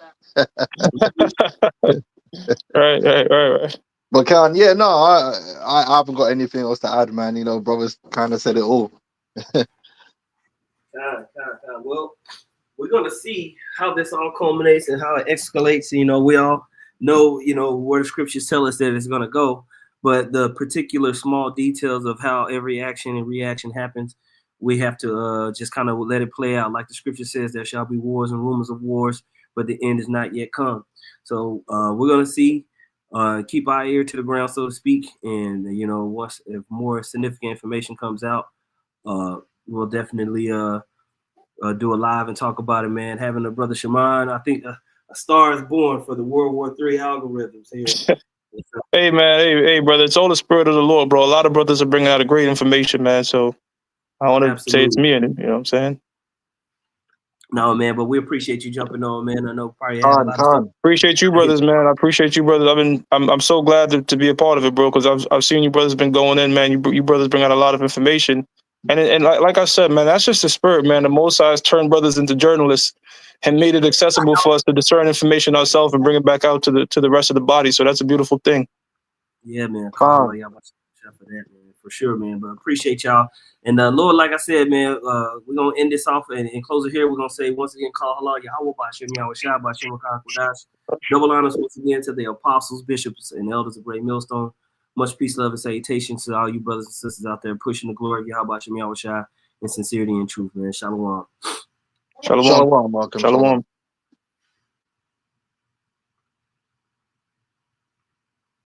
Right. But Khan, yeah, no, I haven't got anything else to add, man. You know, brothers kind of said it all. Well, we're gonna see how this all culminates and how it escalates. You know, we all know, you know, where the scriptures tell us that it's gonna go, but the particular small details of how every action and reaction happens, we have to just kind of let it play out. Like the scripture says, there shall be wars and rumors of wars, but the end is not yet come. So we're gonna see. Keep our ear to the ground, so to speak, and you know, if more significant information comes out, we'll definitely do a live and talk about it, man. Having a brother Shaman, I think a star is born for the World War III algorithms here. Hey man, hey brother, it's all the spirit of the Lord, bro. A lot of brothers are bringing out a great information, man. So I want to say it's me, and you know what I'm saying. No, man, but we appreciate you jumping on, man. I know probably had a lot of stuff. Appreciate you, brothers, man. I appreciate you, brothers. I'm so glad to be a part of it, bro, because I've seen you brothers been going in, man. You brothers bring out a lot of information, and like I said, man, that's just the spirit, man. The Most High has turned brothers into journalists and made it accessible for us to discern information ourselves and bring it back out to the rest of the body. So that's a beautiful thing. Yeah, man. For that, man, for sure, man. But appreciate y'all. And Lord, like I said, man, we're gonna end this off and close it here. We're gonna say once again, call halal Yahweh B'Shem Yahweh Shai B'Shem Kodash. Double honors once again to the apostles, bishops, and elders of Great Millstone. Much peace, love, and salutations to all you brothers and sisters out there pushing the glory of Yahweh Shem Yahweh Shai in sincerity and truth, man. Shalom. Shalom. Shalom, Malcolm. Shalom.